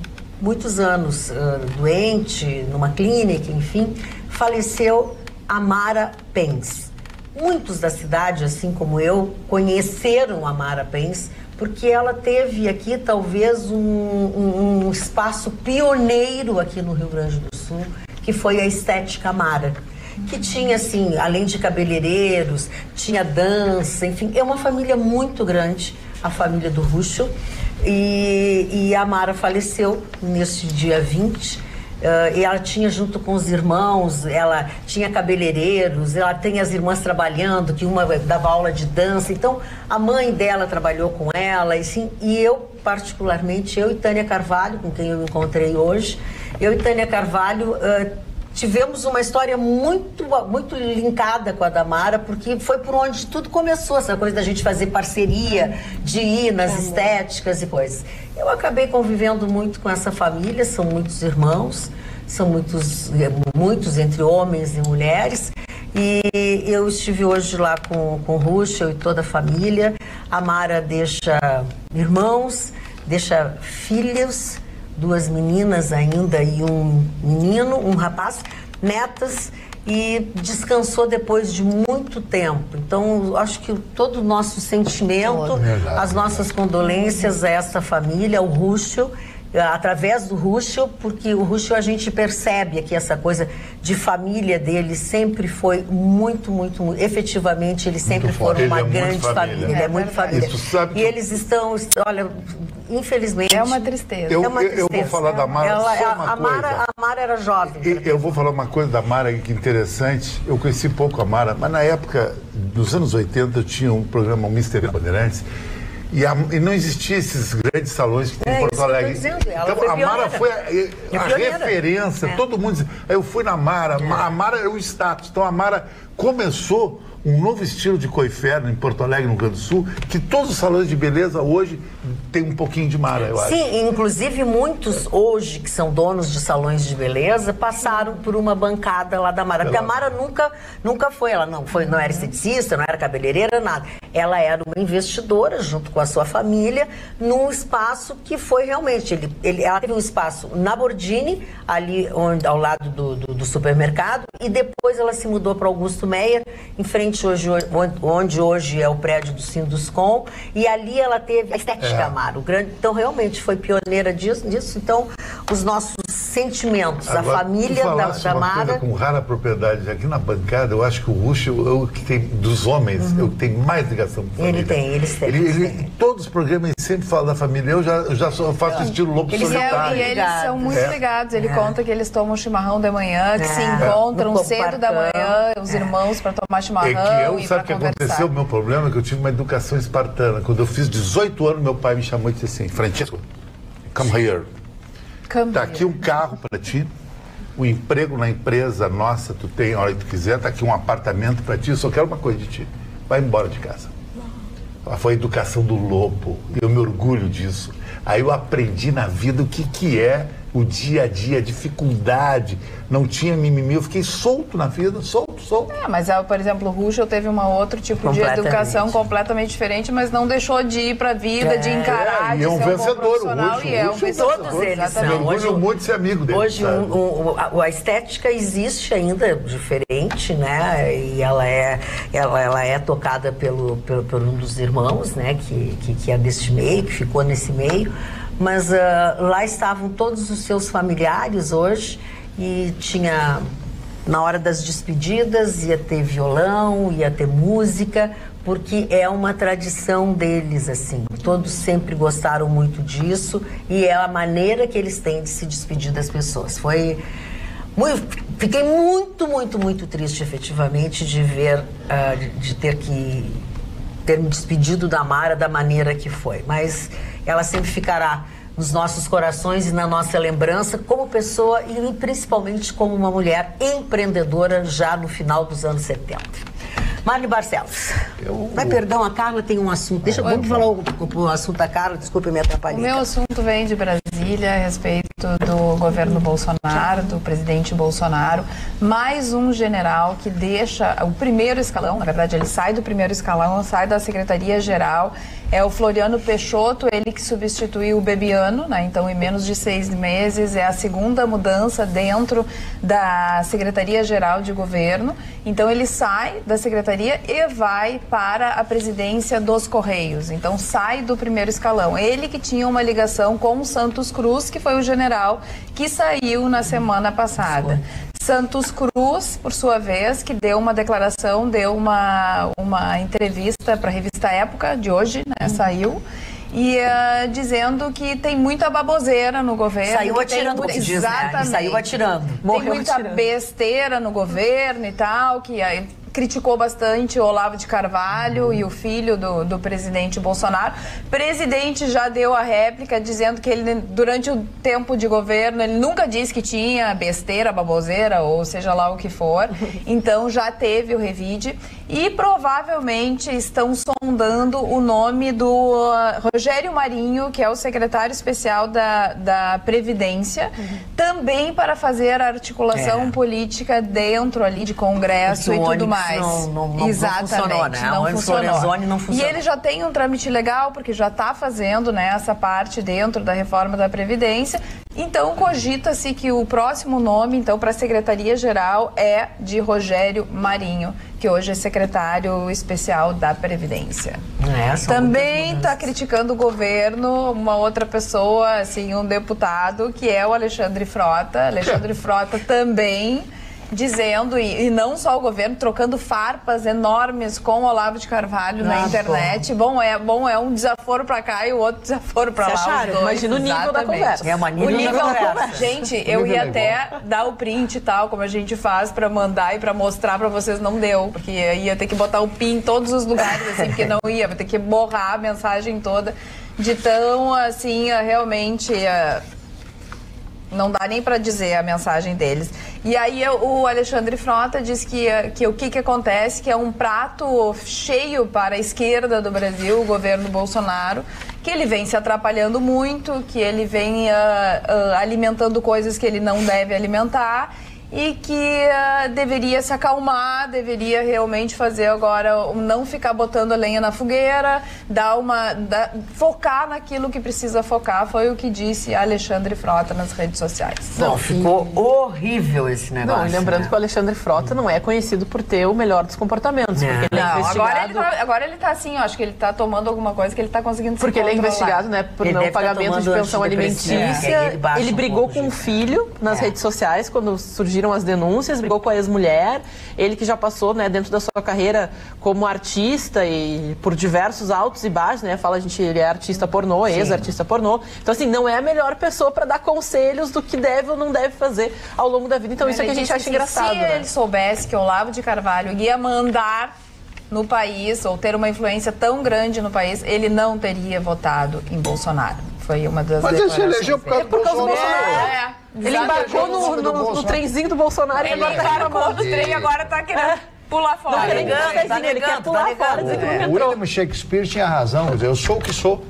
muitos anos doente, numa clínica, enfim, faleceu Amara Pens. Muitos da cidade, assim como eu, conheceram a Amara Pens porque ela teve aqui talvez um espaço pioneiro aqui no Rio Grande do Sul, que foi a Estética Amara, que tinha, assim, além de cabeleireiros, tinha dança, enfim, é uma família muito grande, a família do Ruschel, e a Amara faleceu neste dia 20. E ela tinha, junto com os irmãos, ela tinha cabeleireiros, ela tem as irmãs trabalhando, que uma dava aula de dança, então a mãe dela trabalhou com ela, e eu, particularmente, eu e Tânia Carvalho, com quem eu me encontrei hoje, eu e Tânia Carvalho tivemos uma história muito linkada com a da Amara, porque foi por onde tudo começou, essa coisa da gente fazer parceria, de ir nas estéticas e coisas. Eu acabei convivendo muito com essa família, são muitos irmãos, são muitos entre homens e mulheres, e eu estive hoje lá com o Ruschel e toda a família. A Amara deixa irmãos, deixa filhos, 2 meninas ainda e um menino, um rapaz, netas, e descansou depois de muito tempo. Então, acho que todo o nosso sentimento, as nossas condolências a essa família, ao Ruschel, através do Ruschel, porque o Ruschel, a gente percebe aqui essa coisa de família dele sempre foi muito, efetivamente, eles sempre foram uma grande família. Ele é muito família. E eles estão, olha, infelizmente... É uma tristeza. Eu vou falar da Amara a Amara era jovem. Eu vou falar uma coisa da Amara que é interessante. Eu conheci pouco a Amara, mas na época, nos anos 80, eu tinha um programa, o Mr. Bandeirantes, e não existia esses grandes salões que tem em Porto Alegre. Então, a Amara foi a referência, todo mundo dizia. Eu fui na Amara, a Amara é o status. Então, a Amara começou um novo estilo de coifé em Porto Alegre, no Rio Grande do Sul, que todos os salões de beleza hoje tem um pouquinho de Amara, eu acho. Sim, inclusive muitos hoje que são donos de salões de beleza passaram por uma bancada lá da Amara. Porque a Amara nunca foi, ela não era esteticista, não era cabeleireira, nada. Ela era uma investidora junto com a sua família num espaço que foi realmente, ela teve um espaço na Bordini, ali ao lado do supermercado, e depois ela se mudou para Augusto Meyer, em frente onde hoje é o prédio do Sinduscom, e ali ela teve a Estética Amara, então realmente foi pioneira disso, então os nossos sentimentos, agora, a família da Amara... Com rara propriedade, aqui na bancada, eu acho que o Ruschel é o que tem, dos homens, é o que tem mais ligação com a família. Eles têm. Todos os programas sempre falam da família, eu já faço estilo lobo solitário. E eles são muito ligados, ele conta que eles tomam chimarrão de manhã, que se encontram cedo da manhã, os irmãos, para tomar chimarrão. Sabe o que aconteceu? O meu problema é que eu tive uma educação espartana. Quando eu fiz 18 anos, meu pai me chamou e disse assim: Francisco, come here. Tá aqui um carro para ti, um emprego na empresa nossa, tu tem a hora que tu quiser, tá aqui um apartamento para ti, eu só quero uma coisa de ti. Vai embora de casa. Foi a educação do lobo, e eu me orgulho disso. Aí eu aprendi na vida o que é o dia a dia, a dificuldade, não tinha mimimi, eu fiquei solto na vida, solto. Mas, por exemplo, o Ruschel teve um outro tipo de educação completamente diferente, mas não deixou de ir para a vida, de encarar, de ser um vencedor, profissional, e é um vencedor. Todos eles são. Eu orgulho muito de ser amigo dele. Hoje a estética existe ainda diferente, né? E ela é tocada por um dos irmãos, né? Que é deste meio, que ficou nesse meio. Mas lá estavam todos os seus familiares hoje, e tinha, na hora das despedidas, ia ter violão, ia ter música, porque é uma tradição deles, assim. Todos sempre gostaram muito disso, e é a maneira que eles têm de se despedir das pessoas. Foi muito, fiquei muito triste, efetivamente, de ver, de ter me despedido da Mara da maneira que foi. Mas ela sempre ficará nos nossos corações e na nossa lembrança como pessoa e principalmente como uma mulher empreendedora já no final dos anos 70. Marli Barcelos. Perdão, a Carla tem um assunto. Vamos falar o assunto da Carla, desculpe me atrapalhar. O meu assunto vem de Brasília a respeito do governo Bolsonaro, do presidente Bolsonaro. Mais um general que deixa o primeiro escalão, na verdade ele sai do primeiro escalão, sai da Secretaria-Geral. É o Floriano Peixoto, ele que substituiu o Bebiano, né? Então, em menos de 6 meses, é a segunda mudança dentro da Secretaria-Geral de Governo. Então, ele sai da Secretaria e vai para a presidência dos Correios. Então, sai do primeiro escalão. Ele que tinha uma ligação com o Santos Cruz, que foi o general que saiu na semana passada. Santos Cruz, por sua vez, que deu uma declaração, deu uma entrevista para a revista Época de hoje, né? Saiu. E dizendo que tem muita baboseira no governo. Saiu atirando, como diz, né? Saiu atirando. Tem muita besteira no governo e tal, que criticou bastante o Olavo de Carvalho e o filho do presidente Bolsonaro. O presidente já deu a réplica dizendo que ele, durante o tempo de governo, ele nunca disse que tinha besteira, baboseira, ou seja lá o que for. Então já teve o revide. E provavelmente estão sondando o nome do Rogério Marinho, que é o secretário especial da Previdência, também para fazer a articulação política dentro ali de Congresso e tudo mais. Exatamente, funcionou, né? Não funcionou. Não funcionou. E ele já tem um trâmite legal, porque já está fazendo, né, essa parte dentro da reforma da Previdência. Então, cogita-se que o próximo nome, então, para a Secretaria-Geral é de Rogério Marinho, que hoje é secretário especial da Previdência. Também está criticando o governo uma outra pessoa, assim, um deputado, que é o Alexandre Frota. Alexandre Frota também dizendo, e não só o governo, trocando farpas enormes com o Olavo de Carvalho na internet. Bom, é um desaforo pra cá e o outro desaforo pra lá. Imagina o nível da conversa. É uma nível da conversa. Gente, eu ia até dar o print e tal, como a gente faz pra mandar e pra mostrar pra vocês, não deu, porque ia ter que botar o PIN em todos os lugares, assim, porque não ia, vai ter que borrar a mensagem toda, de tão, assim, realmente... Não dá nem para dizer a mensagem deles. E aí o Alexandre Frota diz que o que acontece, que é um prato cheio para a esquerda do Brasil, o governo Bolsonaro, que ele vem se atrapalhando muito, que ele vem alimentando coisas que ele não deve alimentar e que deveria se acalmar, deveria realmente fazer agora, não ficar botando a lenha na fogueira, focar naquilo que precisa focar, foi o que disse Alexandre Frota nas redes sociais. Não, ficou horrível esse negócio. Não, e lembrando que o Alexandre Frota não é conhecido por ter o melhor dos comportamentos, porque ele é investigado... Agora ele tá assim, eu acho que ele tá tomando alguma coisa que ele tá conseguindo se controlar. Porque ele é investigado, né, por não pagamento de pensão alimentícia. Ele brigou com o filho nas redes sociais, quando surgiram as denúncias, brigou com a ex-mulher, ele que já passou, né, dentro da sua carreira como artista e por diversos altos e baixos, né, ele é artista pornô, ex-artista pornô, então assim, não é a melhor pessoa para dar conselhos do que deve ou não deve fazer ao longo da vida, então isso é que a gente acha engraçado. Se ele soubesse que o Olavo de Carvalho ia mandar no país, ou ter uma influência tão grande no país, ele não teria votado em Bolsonaro. Foi uma das Mas ele se elegeu por causa do Bolsonaro. Ele embarcou no trenzinho do Bolsonaro. Ele embarcou no trem e agora tá querendo pular fora. Ele quer pular fora. William Shakespeare tinha razão, eu sou o que sou.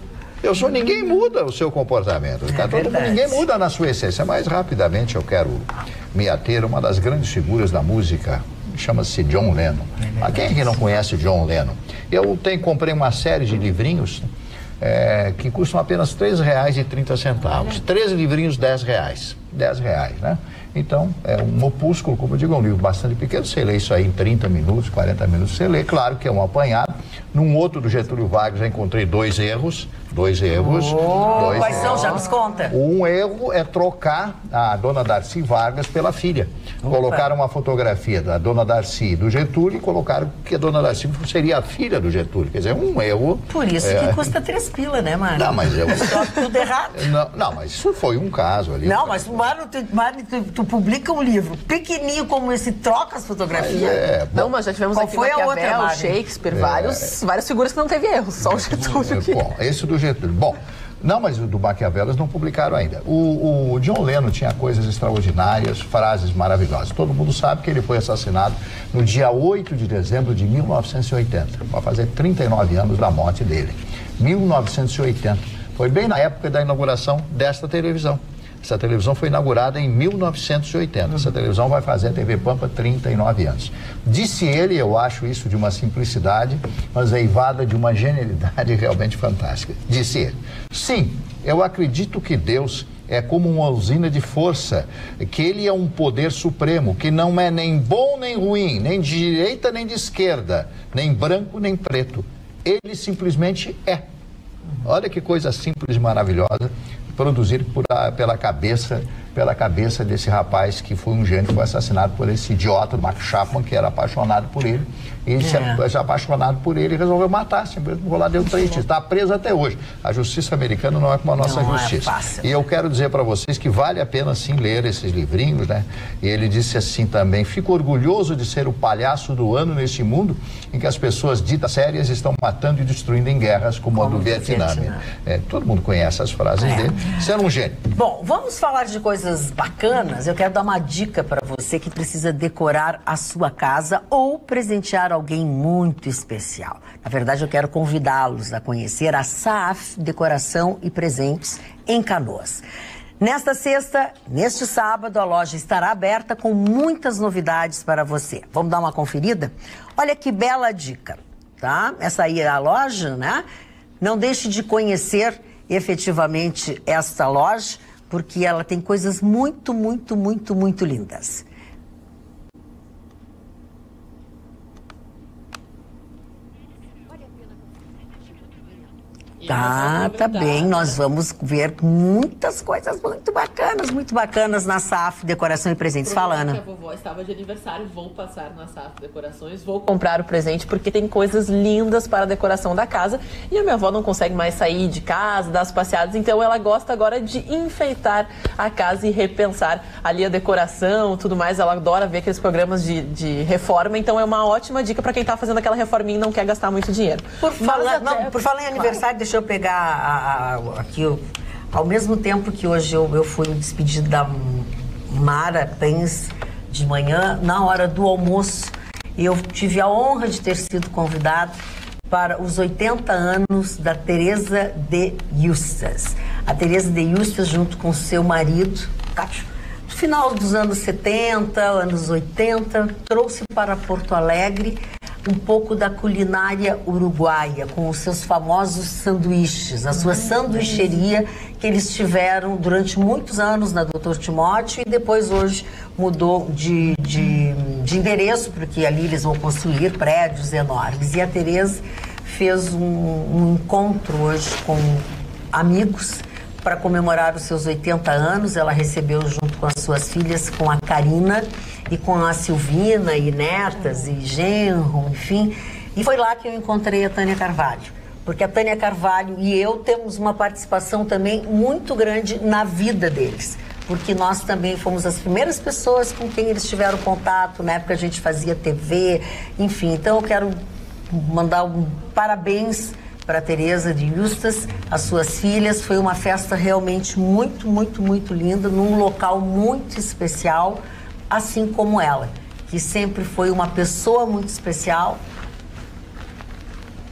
Ninguém muda o seu comportamento. Ninguém muda na sua essência. Mas rapidamente eu quero me ater a uma das grandes figuras da música, chama-se John Lennon. Quem é que não conhece John Lennon? Eu comprei uma série de livrinhos que custam apenas R$3,30. 13 livrinhos, R$10. R$10, né? Então, é um opúsculo, como eu digo, é um livro bastante pequeno. Você lê isso aí em 30 minutos, 40 minutos, você lê. Claro que é um apanhado. Num outro do Getúlio Vargas já encontrei 2 erros. 2 erros. Quais são? Já nos conta. Um erro é trocar a dona Darcy Vargas pela filha. Colocaram uma fotografia da dona Darcy do Getúlio e colocaram que a dona Darcy seria a filha do Getúlio. Quer dizer, um erro. Por isso que custa 3 pila, né, Mário? Não, mas tudo errado. Não, mas isso foi um caso ali. Não, mas Mário, tu publica um livro pequenininho como esse, troca as fotografias. Não, mas já tivemos aqui Maquiavel, Shakespeare, várias figuras que não teve erros, só o Getúlio. Bom, esse do Getúlio. Bom, não, mas o do Maquiavel eles não publicaram ainda. O John Lennon tinha coisas extraordinárias, frases maravilhosas. Todo mundo sabe que ele foi assassinado no dia 8 de dezembro de 1980. Vai fazer 39 anos da morte dele. 1980. Foi bem na época da inauguração desta televisão. Essa televisão foi inaugurada em 1980. Essa televisão vai fazer a TV Pampa 39 anos. Disse ele, eu acho isso de uma simplicidade, mas eivada de uma genialidade realmente fantástica. Disse ele: sim, eu acredito que Deus é como uma usina de força, que ele é um poder supremo, que não é nem bom nem ruim, nem de direita nem de esquerda, nem branco nem preto. Ele simplesmente é. Olha que coisa simples e maravilhosa, produzido pela cabeça desse rapaz que foi um gênio, foi assassinado por esse idiota, Mark Chapman, que era apaixonado por ele. E se apaixonado por ele, resolveu matar, simplesmente vou lá, deu 3 tiros. Está preso até hoje. A justiça americana não é como a nossa justiça. E eu quero dizer para vocês que vale a pena sim ler esses livrinhos, né? E ele disse assim também: fico orgulhoso de ser o palhaço do ano neste mundo em que as pessoas ditas sérias estão matando e destruindo em guerras como a do Vietnã. Todo mundo conhece as frases dele. Você era um gênio. Bom, vamos falar de coisas bacanas. Eu quero dar uma dica para você que precisa decorar a sua casa ou presentear alguém muito especial. Na verdade, eu quero convidá-los a conhecer a Saaf Decoração e Presentes em Canoas. Nesta sexta, neste sábado, a loja estará aberta com muitas novidades para você. Vamos dar uma conferida? Olha que bela dica, tá? Essa aí é a loja, né? Não deixe de conhecer efetivamente esta loja, porque ela tem coisas muito, muito, muito, muito lindas. Tá bem. Nós vamos ver muitas coisas muito bacanas na Saaf Decoração e Presentes. Fala, Ana. A vovó estava de aniversário, vou passar na Saaf Decorações, vou comprar o presente, porque tem coisas lindas para a decoração da casa. E a minha avó não consegue mais sair de casa, dar as passeadas, então ela gosta agora de enfeitar a casa e repensar ali a decoração, tudo mais. Ela adora ver aqueles programas de reforma, então é uma ótima dica para quem está fazendo aquela reforminha e não quer gastar muito dinheiro. Por falar em aniversário, deixa eu pegar aqui, ao mesmo tempo que hoje eu fui me despedir da Mara Pens de manhã, na hora do almoço, eu tive a honra de ter sido convidada para os 80 anos da Teresa de Justas. A Teresa de Justas, junto com seu marido, Cássio, no final dos anos 70, anos 80, trouxe para Porto Alegre um pouco da culinária uruguaia, com os seus famosos sanduíches, a sua sanduicheria que eles tiveram durante muitos anos na Doutor Timóteo e depois hoje mudou de endereço, porque ali eles vão construir prédios enormes. E a Tereza fez um encontro hoje com amigos para comemorar os seus 80 anos. Ela recebeu junto com as suas filhas, com a Karina e com a Silvina e netas e genro, enfim. E foi lá que eu encontrei a Tânia Carvalho, porque a Tânia Carvalho e eu temos uma participação também muito grande na vida deles, porque nós também fomos as primeiras pessoas com quem eles tiveram contato. Na época a gente fazia TV, enfim. Então eu quero mandar um parabéns para a Teresa de Justas, as suas filhas. Foi uma festa realmente muito, muito, muito linda, num local muito especial, assim como ela, que sempre foi uma pessoa muito especial.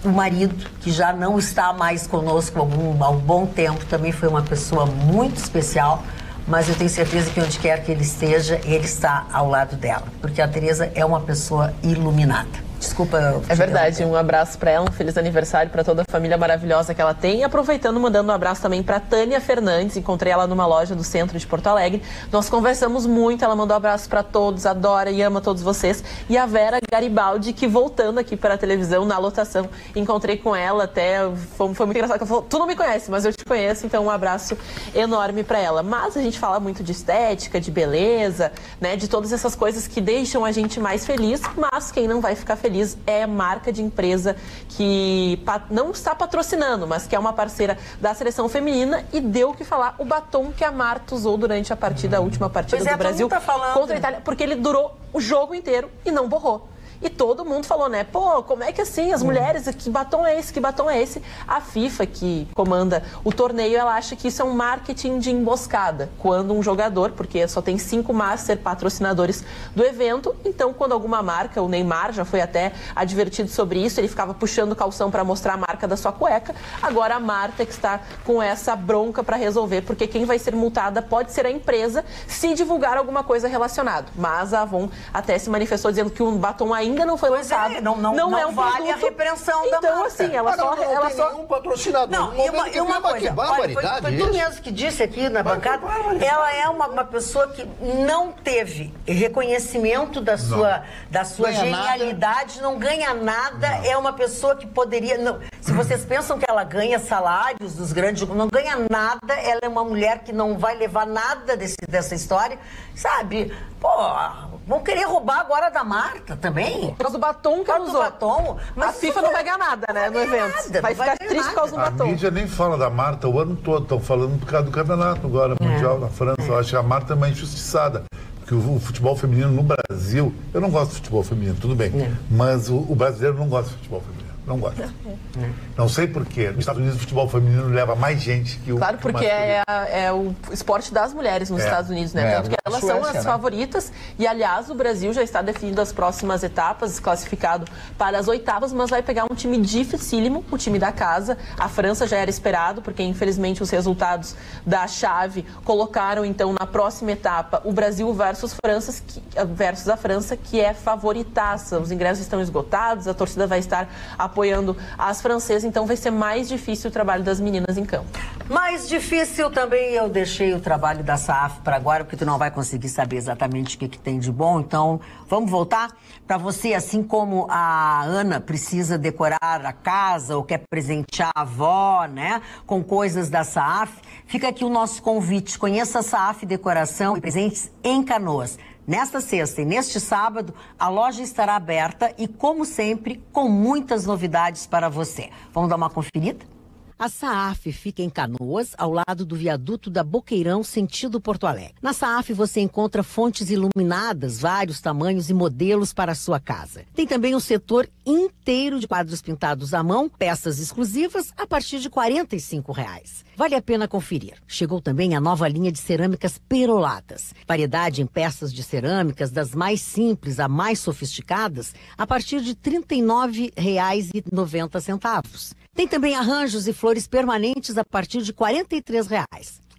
O marido, que já não está mais conosco há um bom tempo, também foi uma pessoa muito especial, mas eu tenho certeza que onde quer que ele esteja, ele está ao lado dela, porque a Teresa é uma pessoa iluminada. Desculpa. É verdade, um abraço para ela, um feliz aniversário para toda a família maravilhosa que ela tem. E aproveitando, mandando um abraço também para Tânia Fernandes, encontrei ela numa loja do centro de Porto Alegre. Nós conversamos muito, ela mandou um abraço para todos, adora e ama todos vocês. E a Vera Garibaldi, que voltando aqui para a televisão, na lotação, encontrei com ela até, foi muito engraçado, ela falou, tu não me conhece, mas eu te conheço, então um abraço enorme para ela. Mas a gente fala muito de estética, de beleza, né, de todas essas coisas que deixam a gente mais feliz, mas quem não vai ficar feliz é a marca de empresa que não está patrocinando, mas que é uma parceira da seleção feminina e deu o que falar o batom que a Marta usou durante a partida, a última partida do Brasil contra a Itália, porque ele durou o jogo inteiro e não borrou. E todo mundo falou, né? Pô, como é que assim, as mulheres, que batom é esse, que batom é esse? A FIFA, que comanda o torneio, ela acha que isso é um marketing de emboscada. Quando um jogador, porque só tem 5 master patrocinadores do evento, então quando alguma marca, o Neymar já foi até advertido sobre isso, ele ficava puxando o calção para mostrar a marca da sua cueca. Agora a Marta que está com essa bronca para resolver, porque quem vai ser multada pode ser a empresa se divulgar alguma coisa relacionada. Mas a Avon até se manifestou dizendo que o batom ainda não foi lançado. Não é um vale produto. A repreensão da marca. Então, assim, ela só... um patrocinador. Não, e uma coisa, olha, foi tu mesmo que disse aqui na bancada, ela é uma pessoa que não teve reconhecimento da sua genialidade, não ganha nada, é uma pessoa que poderia... Não, se vocês pensam que ela ganha salários dos grandes... Não ganha nada, ela é uma mulher que não vai levar nada dessa história, sabe? Pô, vão querer roubar agora da Marta também. Por causa do batom que ela usou. Mas a FIFA não vai ganhar nada, né, no evento. Vai ficar triste por causa do batom. A mídia nem fala da Marta o ano todo, estão falando por causa do campeonato agora, mundial na França. Eu acho que a Marta é uma injustiçada. Porque o futebol feminino no Brasil, eu não gosto de futebol feminino, tudo bem, mas o brasileiro não gosta de futebol feminino. Não gosta. Não sei porquê. Nos Estados Unidos o futebol feminino leva mais gente que o... Claro, porque é o esporte das mulheres nos Estados Unidos, né? Tanto que elas são as favoritas. E, aliás, o Brasil já está definindo as próximas etapas, classificado para as 8º, mas vai pegar um time dificílimo, o time da casa. A França já era esperado, porque, infelizmente, os resultados da chave colocaram, então, na próxima etapa, o Brasil versus a França, que é favoritaça. Os ingressos estão esgotados, a torcida vai estar apoiando as francesas, então vai ser mais difícil o trabalho das meninas em campo. Mais difícil também, eu deixei o trabalho da SAF para agora, porque tu não vai conseguir saber exatamente o que tem de bom, então vamos voltar para você, assim como a Ana precisa decorar a casa ou quer presentear a avó, né, com coisas da SAF, fica aqui o nosso convite, conheça a SAF Decoração e Presentes em Canoas. Nesta sexta e neste sábado, a loja estará aberta e, como sempre, com muitas novidades para você. Vamos dar uma conferida? A SAAF fica em Canoas, ao lado do viaduto da Boqueirão, sentido Porto Alegre. Na SAAF você encontra fontes iluminadas, vários tamanhos e modelos para a sua casa. Tem também um setor inteiro de quadros pintados à mão, peças exclusivas a partir de R$ 45. Vale a pena conferir. Chegou também a nova linha de cerâmicas peroladas. Variedade em peças de cerâmicas, das mais simples a mais sofisticadas, a partir de R$ 39,90. Tem também arranjos e flores permanentes a partir de R$ 43.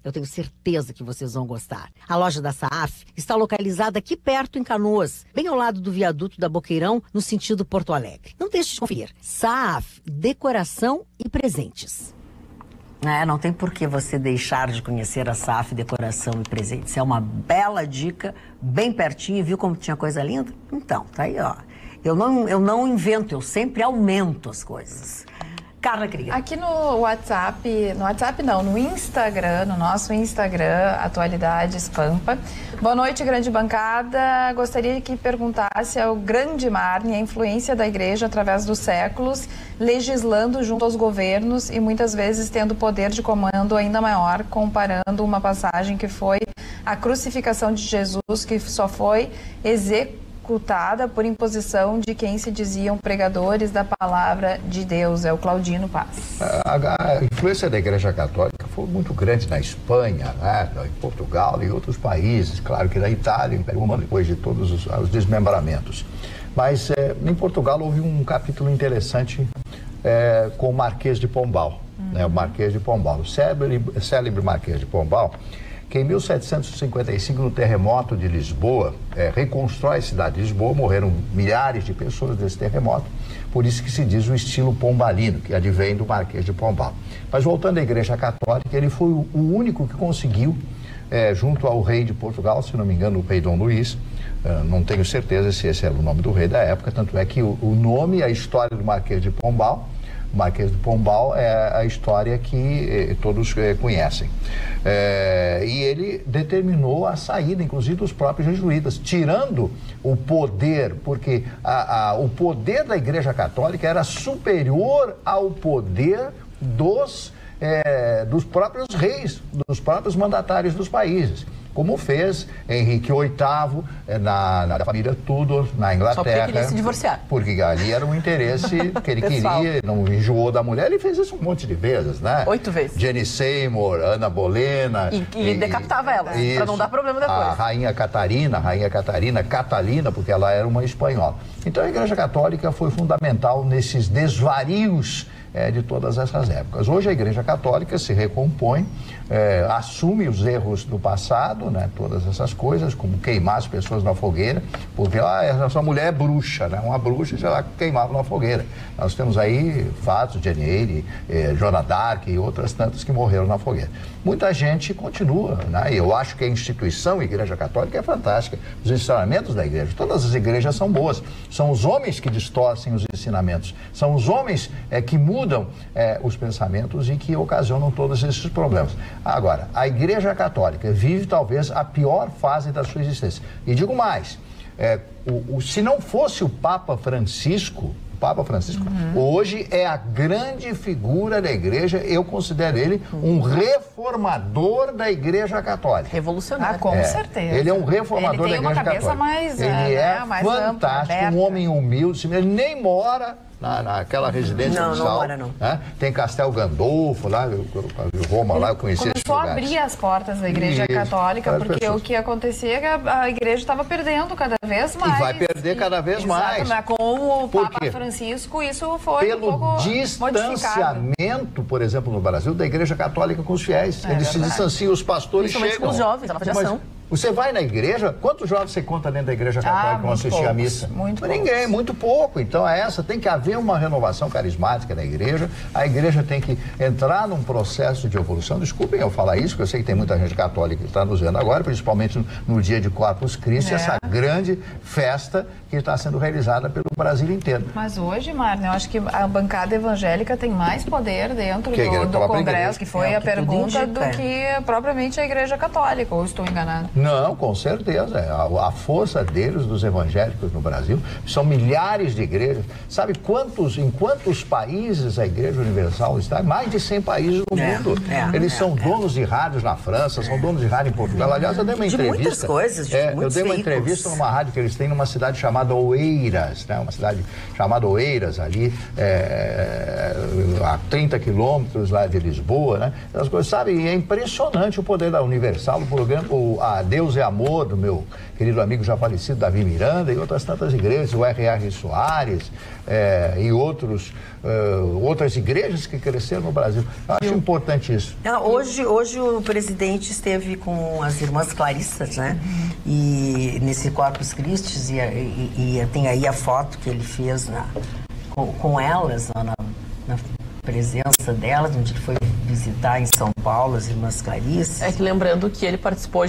Eu tenho certeza que vocês vão gostar. A loja da SAAF está localizada aqui perto em Canoas, bem ao lado do viaduto da Boqueirão, no sentido Porto Alegre. Não deixe de conferir. SAAF, Decoração e Presentes. Não tem por que você deixar de conhecer a SAAF Decoração e Presentes. É uma bela dica, bem pertinho. Viu como tinha coisa linda? Então, tá aí, ó. Eu não invento, eu sempre aumento as coisas. Carla Cria. Aqui no WhatsApp, no Instagram, no nosso Instagram, Atualidades Pampa. Boa noite, grande bancada. Gostaria que perguntasse ao grande Marne a influência da igreja através dos séculos, legislando junto aos governos e muitas vezes tendo poder de comando ainda maior, comparando uma passagem que foi a crucificação de Jesus, que só foi executada por imposição de quem se diziam pregadores da palavra de Deus. É o Claudino Paz. A influência da Igreja Católica foi muito grande na Espanha, né, em Portugal e em outros países. Claro que na Itália, Império Romano, depois de todos os desmembramentos. Mas em Portugal houve um capítulo interessante com o Marquês de Pombal. Né, o Marquês de Pombal, o célebre Marquês de Pombal, que em 1755, no terremoto de Lisboa, reconstrói a cidade de Lisboa, morreram milhares de pessoas desse terremoto, por isso que se diz o estilo pombalino, que advém do Marquês de Pombal. Mas voltando à Igreja Católica, ele foi o único que conseguiu, junto ao rei de Portugal, se não me engano, o rei Dom Luís, não tenho certeza se esse era o nome do rei da época, tanto é que o nome e a história do Marquês de Pombal, o Marquês de Pombal é a história que todos conhecem. E ele determinou a saída, inclusive, dos próprios jesuítas, tirando o poder, porque o poder da Igreja Católica era superior ao poder dos próprios reis, dos próprios mandatários dos países, como fez Henrique VIII na família Tudor, na Inglaterra. Só porque queria se divorciar. Porque ali era um interesse que ele queria, não enjoou da mulher. Ele fez isso um monte de vezes, né? 8 vezes. Jenny Seymour, Ana Bolena. E decapitava ela, para não dar problema depois. A Rainha Catarina, Catalina, porque ela era uma espanhola. Então a Igreja Católica foi fundamental nesses desvarios de todas essas épocas. Hoje a Igreja Católica se recompõe, assume os erros do passado, né, todas essas coisas, como queimar as pessoas na fogueira, porque essa mulher é bruxa, né, uma bruxa, sei lá, queimava na fogueira. Nós temos aí fatos, Jane Eyre, Joana d'Arc e outras tantas que morreram na fogueira. Muita gente continua, né, e eu acho que a instituição Igreja Católica é fantástica. Os ensinamentos da Igreja, todas as igrejas são boas. São os homens que distorcem os ensinamentos, são os homens que mudam os pensamentos e que ocasionam todos esses problemas. Agora, a Igreja Católica vive talvez a pior fase da sua existência. E digo mais, se não fosse o Papa Francisco, hoje é a grande figura da Igreja, eu considero ele um reformador da Igreja Católica. Revolucionário. Com certeza. Ele é um reformador da Igreja Católica. Ele é mais fantástico, ampla, um homem humilde, ele nem mora naquela residência não mora, não. Né? Tem Castel Gandolfo lá, Roma lá, eu conheci esses lugares. Começou a abrir as portas da Igreja Católica, porque o que acontecia é que a Igreja estava perdendo cada vez mais. E vai perder cada vez mais. Mas com o Papa Francisco, isso foi pelo um pouco distanciamento, por exemplo, no Brasil, da Igreja Católica com os fiéis. Eles se distanciam, os pastores chegam. Com os jovens, a nova geração. Você vai na igreja, quantos jovens você conta dentro da Igreja Católica que vão assistir a missa? Ninguém, muito pouco. Então tem que haver uma renovação carismática da igreja, a igreja tem que entrar num processo de evolução. Desculpem eu falar isso, porque eu sei que tem muita gente católica que está nos vendo agora, principalmente no dia de Corpus Christi, essa grande festa que está sendo realizada pelo Brasil inteiro. Mas hoje, Marne, eu acho que a bancada evangélica tem mais poder dentro do Congresso, que foi a pergunta, do que propriamente a Igreja Católica, ou estou enganado? Não, com certeza. A força deles, dos evangélicos no Brasil, são milhares de igrejas. Sabe em quantos países a Igreja Universal está? Mais de 100 países no mundo. Eles são donos de rádios na França, são donos de rádio em Portugal. Aliás, eu dei uma entrevista. De muitas coisas, eu dei uma entrevista numa rádio que eles têm numa cidade chamada Oeiras, né? Uma cidade chamada Oeiras, ali a 30 quilômetros lá de Lisboa, né? As coisas, sabe? E é impressionante o poder da Universal, o programa, Deus é Amor, do meu querido amigo já falecido Davi Miranda, e outras tantas igrejas, o R.R. Soares e outras igrejas que cresceram no Brasil. Eu acho importante isso. Hoje o presidente esteve com as irmãs Clarissas, né? E nesse Corpus Christi, e tem aí a foto que ele fez com elas, na presença delas, onde ele foi visitar em São Paulo as irmãs Clarissas. É que lembrando que ele participou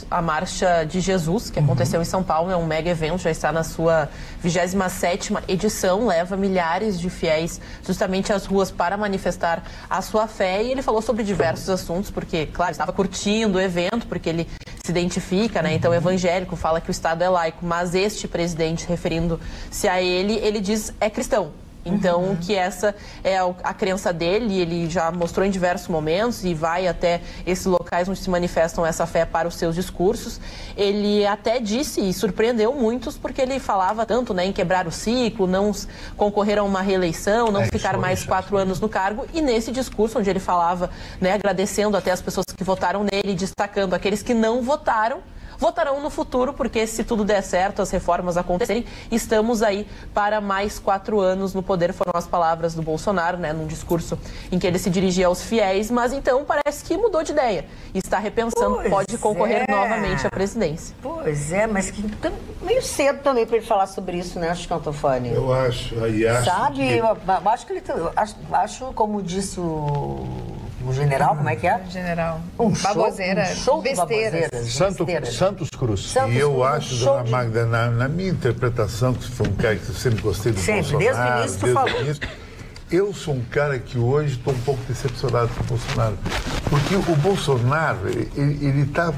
a Marcha de Jesus, que aconteceu em São Paulo, é um mega evento, já está na sua 27ª edição, leva milhares de fiéis justamente às ruas para manifestar a sua fé, e ele falou sobre diversos assuntos, porque, claro, estava curtindo o evento, porque ele se identifica, né? Então, evangélico, fala que o Estado é laico, mas este presidente, referindo-se a ele diz é cristão. Então, que essa é a crença dele, e ele já mostrou em diversos momentos e vai até esses locais onde se manifestam essa fé para os seus discursos. Ele até disse e surpreendeu muitos porque ele falava tanto, né, em quebrar o ciclo, não concorrer a uma reeleição, não ficar mais 4 anos no cargo, e nesse discurso onde ele falava, né, agradecendo até as pessoas que votaram nele, destacando aqueles que não votaram, votarão no futuro, porque se tudo der certo, as reformas acontecerem, estamos aí para mais 4 anos no poder, foram as palavras do Bolsonaro, né, num discurso em que ele se dirigia aos fiéis, mas então parece que mudou de ideia e está repensando, pode concorrer novamente à presidência. Pois é, mas que meio cedo também para ele falar sobre isso, né, Chicão Tofani? Eu acho, sabe, eu acho que ele, acho, como disse o general, como é que é? General. Baboseira. Show de baboseiras. Santos Cruz. E eu acho, dona Magda, na minha interpretação, que foi um cara que eu sempre gostei do Bolsonaro. Desde o início tu falou. Eu sou um cara que hoje estou um pouco decepcionado com o Bolsonaro. Porque o Bolsonaro, ele está...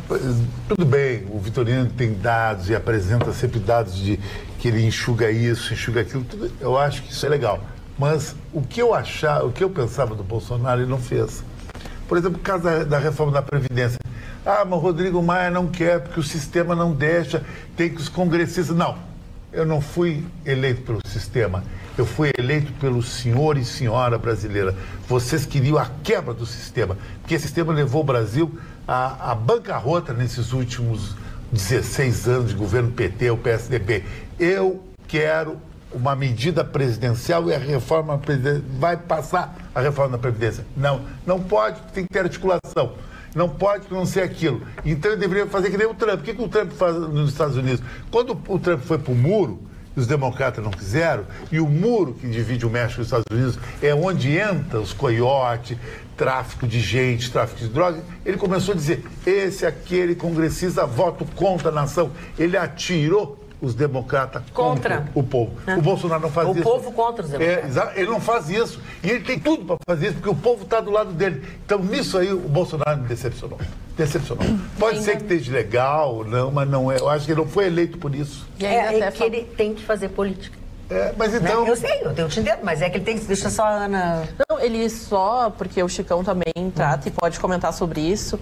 Tudo bem, o Vitorino tem dados e apresenta sempre dados de que ele enxuga isso, enxuga aquilo. Tudo, eu acho que isso é legal. Mas o que eu pensava do Bolsonaro, ele não fez. Por exemplo, o caso da reforma da Previdência. Ah, mas o Rodrigo Maia não quer porque o sistema não deixa, tem que os congressistas... Não, eu não fui eleito pelo sistema. Eu fui eleito pelo senhor e senhora brasileira. Vocês queriam a quebra do sistema, porque esse sistema levou o Brasil à bancarrota nesses últimos 16 anos de governo PT ou PSDB. Eu quero uma medida presidencial e a reforma vai passar a reforma da Previdência. Não pode, tem que ter articulação. Não pode não ser aquilo. Então ele deveria fazer que nem o Trump. O que o Trump faz nos Estados Unidos? Quando o Trump foi para o muro, os democratas não quiseram, e o muro que divide o México e os Estados Unidos é onde entra os coiotes, tráfico de gente, tráfico de drogas, ele começou a dizer, aquele congressista voto contra a nação. Ele atirou os democratas contra o povo. O Bolsonaro não faz isso. O povo contra os democratas. Ele não faz isso. E ele tem tudo para fazer isso, porque o povo está do lado dele. Então, nisso aí, o Bolsonaro me decepcionou. Pode ser que esteja legal, não, mas não é. Eu acho que ele não foi eleito por isso. Que ele tem que fazer política. Mas então... Eu sei, eu te entendo, mas é que ele tem que... Deixa só a Ana... Não, ele só, porque o Chicão também trata e pode comentar sobre isso,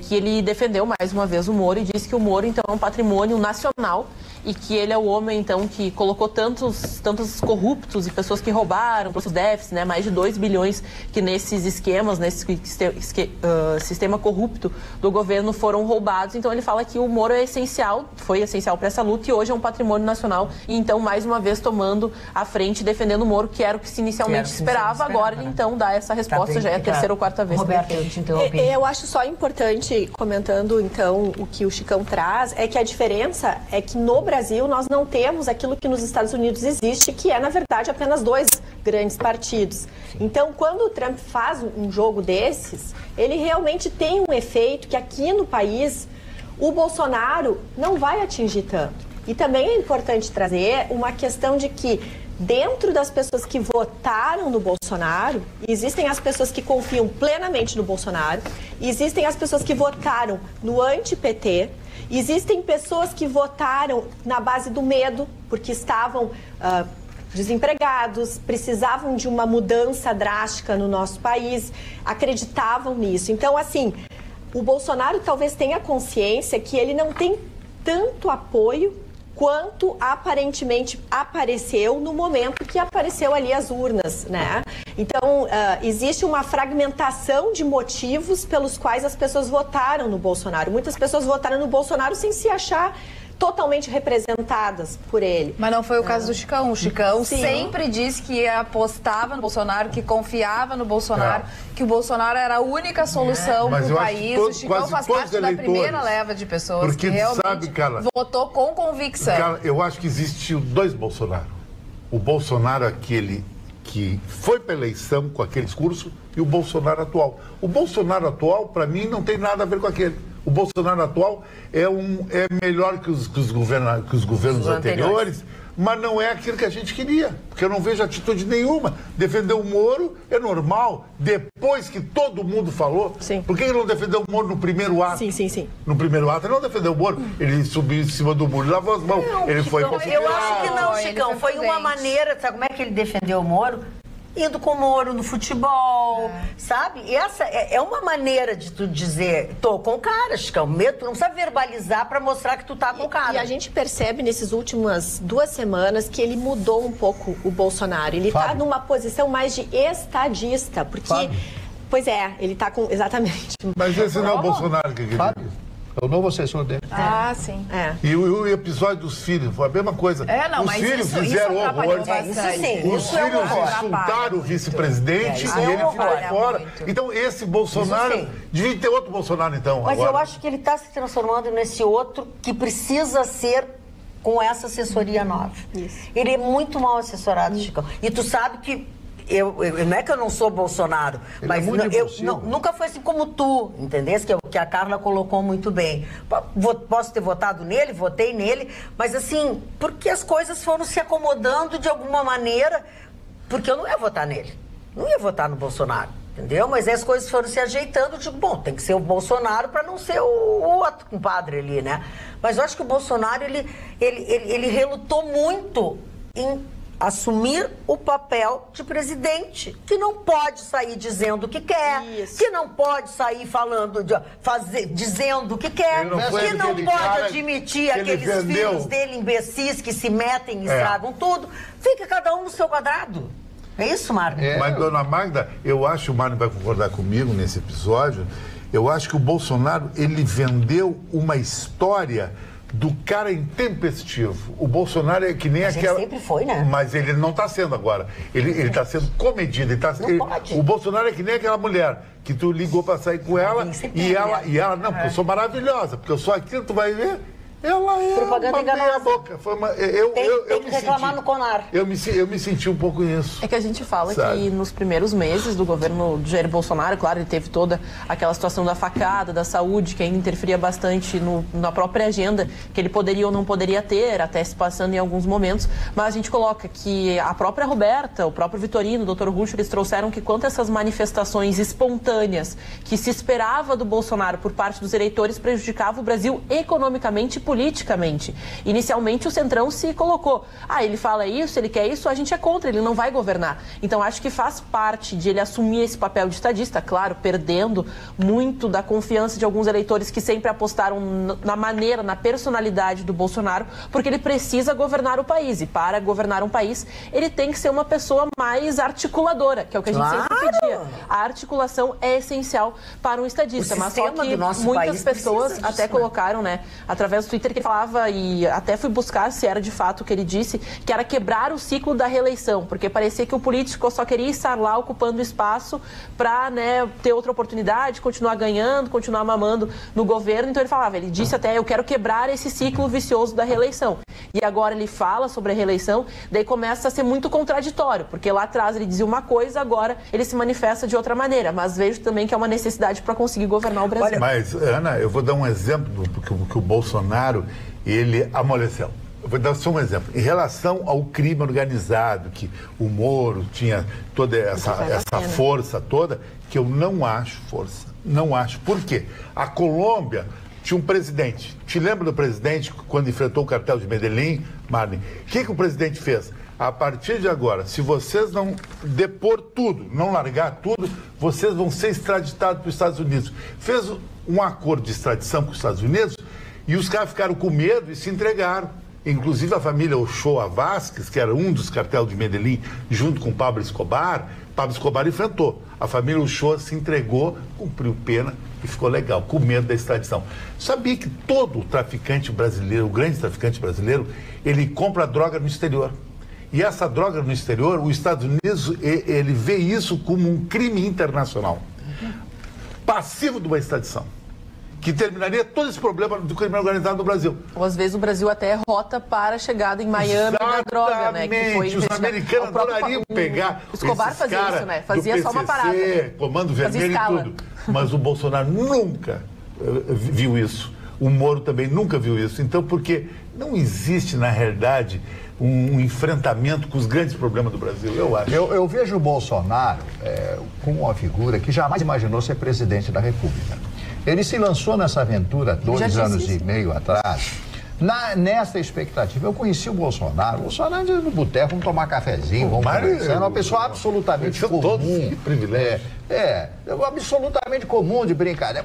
que ele defendeu mais uma vez o Moro e disse que o Moro, então, é um patrimônio nacional e que ele é o homem, então, que colocou tantos corruptos e pessoas que roubaram os déficits, né, mais de 2 bilhões que nesses esquemas, nesse sistema corrupto do governo foram roubados. Então, ele fala que o Moro foi essencial para essa luta e hoje é um patrimônio nacional e, então, mais uma vez, tomando a frente, defendendo o Moro, que era o que se inicialmente esperava. Agora ele, então, dá essa resposta, já é a terceira ou quarta vez. Roberto, eu te interrompi. Eu acho só importante, comentando, então, o que o Chicão traz, é que a diferença é que no Brasil nós não temos aquilo que nos Estados Unidos existe, que é, na verdade, apenas 2 grandes partidos. Então, quando o Trump faz um jogo desses, ele realmente tem um efeito que aqui no país o Bolsonaro não vai atingir tanto. E também é importante trazer uma questão de que dentro das pessoas que votaram no Bolsonaro, existem as pessoas que confiam plenamente no Bolsonaro, existem as pessoas que votaram no anti-PT, existem pessoas que votaram na base do medo, porque estavam desempregados, precisavam de uma mudança drástica no nosso país, acreditavam nisso. Então, assim, o Bolsonaro talvez tenha consciência que ele não tem tanto apoio quanto aparentemente apareceu no momento que apareceu ali as urnas, né? Então, existe uma fragmentação de motivos pelos quais as pessoas votaram no Bolsonaro. Muitas pessoas votaram no Bolsonaro sem se achar totalmente representadas por ele. Mas não foi o caso do Chicão. O Chicão sempre disse que apostava no Bolsonaro, que confiava no Bolsonaro, que o Bolsonaro era a única solução para o país. O Chicão faz parte da primeira leva de pessoas que realmente votou com convicção. Carla, eu acho que existiu 2 Bolsonaro. O Bolsonaro aquele que foi para a eleição com aquele discurso e o Bolsonaro atual. O Bolsonaro atual, para mim, não tem nada a ver com aquele. O Bolsonaro atual é melhor que os governos anteriores, mas não é aquilo que a gente queria, porque eu não vejo atitude nenhuma. Defender o Moro é normal, depois que todo mundo falou. Sim. Por que ele não defendeu o Moro no primeiro ato? Sim. No primeiro ato ele não defendeu o Moro, ele subiu em cima do muro e lavou as mãos. Ele foi para Eu acho que não, Chicão, foi uma maneira, sabe como é que ele defendeu o Moro? Indo com o Moro no futebol, sabe? E essa é uma maneira de tu dizer, tô com o cara, Chicão. Tu não precisa verbalizar pra mostrar que tu tá com o cara. E a gente percebe nessas últimas 2 semanas que ele mudou um pouco o Bolsonaro. Ele tá numa posição mais de estadista, porque... Pois é, ele tá com... Exatamente. Mas esse não é o Bolsonaro que queria. É o novo assessor dele. Ah, sim. E o episódio dos filhos foi a mesma coisa. Os filhos fizeram horrores. Os filhos insultaram o vice-presidente e ele ficou fora. Então, esse Bolsonaro... Devia ter outro Bolsonaro, então. Mas eu acho que ele está se transformando nesse outro que precisa ser com essa assessoria nova. Ele é muito mal assessorado, Chicão. E tu sabe que não é que eu não sou Bolsonaro, mas eu nunca foi assim como tu, entendeu? Que a Carla colocou muito bem. Posso ter votado nele, votei nele, mas assim, porque as coisas foram se acomodando de alguma maneira, porque eu não ia votar nele, não ia votar no Bolsonaro, entendeu? Mas aí as coisas foram se ajeitando, eu digo, bom, tem que ser o Bolsonaro para não ser o outro compadre ali, né? Mas eu acho que o Bolsonaro, ele relutou muito em assumir o papel de presidente, que não pode sair dizendo o que quer, que não pode sair falando, dizendo o que quer, que não pode admitir aqueles filhos dele imbecis que se metem e estragam tudo. Fica cada um no seu quadrado. É isso, Magda? Mas, dona Magda, eu acho, o Mário vai concordar comigo nesse episódio, eu acho que o Bolsonaro, ele vendeu uma história do cara intempestivo. O Bolsonaro é que nem aquela... Ele sempre foi, né? Mas ele não está sendo agora. Ele está sendo comedido. O Bolsonaro é que nem aquela mulher que tu ligou para sair com ela e ela não, porque eu sou maravilhosa, porque eu sou aquilo, tu vai ver... Ela é propaganda enganosa. Boca. Foi Tem que reclamar no CONAR. Eu me senti um pouco nisso. É que a gente fala que nos primeiros meses do governo de Jair Bolsonaro, claro, ele teve toda aquela situação da facada, da saúde, que ainda interferia bastante na própria agenda, que ele poderia ou não poderia ter, até se passando em alguns momentos, mas a gente coloca que a própria Roberta, o próprio Vitorino, o Dr. Rucho, eles trouxeram que quanto a essas manifestações espontâneas que se esperava do Bolsonaro por parte dos eleitores prejudicava o Brasil economicamente e politicamente. Inicialmente o Centrão se colocou, ele fala isso, ele quer isso, a gente é contra, ele não vai governar. Então acho que faz parte de ele assumir esse papel de estadista, claro, perdendo muito da confiança de alguns eleitores que sempre apostaram na maneira, na personalidade do Bolsonaro, porque ele precisa governar o país, e para governar um país ele tem que ser uma pessoa mais articuladora, que é o que a gente sempre pedia. A articulação é essencial para um estadista, mas só que muitas pessoas até colocaram, né, através do Twitter, que ele falava, e até fui buscar se era de fato o que ele disse, que era quebrar o ciclo da reeleição, porque parecia que o político só queria estar lá ocupando espaço para, né, ter outra oportunidade, continuar ganhando, continuar mamando no governo. Então ele disse até, eu quero quebrar esse ciclo vicioso da reeleição. E agora ele fala sobre a reeleição, daí começa a ser muito contraditório, porque lá atrás ele dizia uma coisa, agora ele se manifesta de outra maneira, mas vejo também que é uma necessidade para conseguir governar o Brasil. Olha, mas, Ana, eu vou dar um exemplo, porque o Bolsonaro, ele amoleceu. Eu vou dar só um exemplo. Em relação ao crime organizado, que o Moro tinha toda essa força toda, que eu não acho força. Não acho. Por quê? A Colômbia tinha um presidente. Te lembra do presidente quando enfrentou o cartel de Medellín, Marlene? O que o presidente fez? A partir de agora, se vocês não depor tudo, não largar tudo, vocês vão ser extraditados para os Estados Unidos. Fez um acordo de extradição com os Estados Unidos e os caras ficaram com medo e se entregaram. Inclusive a família Ochoa Vázquez, que era um dos cartéis de Medellín, junto com Pablo Escobar enfrentou. A família Ochoa se entregou, cumpriu pena e ficou legal, com medo da extradição. Sabia que todo traficante brasileiro, o grande traficante brasileiro, ele compra droga no exterior. E essa droga no exterior, os Estados Unidos, ele vê isso como um crime internacional, passivo de uma extradição, que terminaria todo esse problema do crime organizado no Brasil. Ou às vezes o Brasil até é rota para a chegada em Miami da droga, né? Que foi os americanos adorariam pegar o Escobar fazia isso, né? Fazia PCC, só uma parada. Né? Comando Vermelho e tudo. Mas o Bolsonaro nunca viu isso. O Moro também nunca viu isso. Então, porque não existe, na realidade, um enfrentamento com os grandes problemas do Brasil, eu acho. Eu vejo o Bolsonaro como uma figura que jamais imaginou ser presidente da República. Ele se lançou nessa aventura 2 anos e meio atrás, nessa expectativa. Eu conheci o Bolsonaro no boteco, vamos tomar cafezinho, vamos conversar. Era uma pessoa absolutamente comum, Absolutamente comum de brincadeira.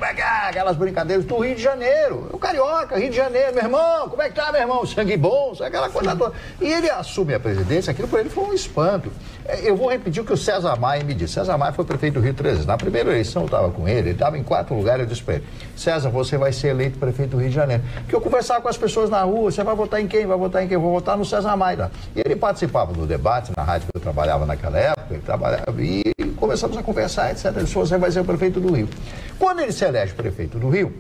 Aquelas brincadeiras do Rio de Janeiro. O carioca, Rio de Janeiro, meu irmão, como é que tá, meu irmão? Sangue bom, aquela coisa toda. E ele assume a presidência, aquilo para ele foi um espanto. Eu vou repetir o que o César Maia me disse. César Maia foi prefeito do Rio 3 vezes. Na primeira eleição eu estava com ele estava em 4 lugares, eu disse para ele: César, você vai ser eleito prefeito do Rio de Janeiro. Porque eu conversava com as pessoas na rua, você vai votar em quem? Vai votar em quem? Eu vou votar no César Maia. E ele participava do debate na rádio que eu trabalhava naquela época, ele trabalhava, e começamos a conversar, etc. Ele disse: você vai ser o prefeito do Rio. Quando ele se elege prefeito do Rio,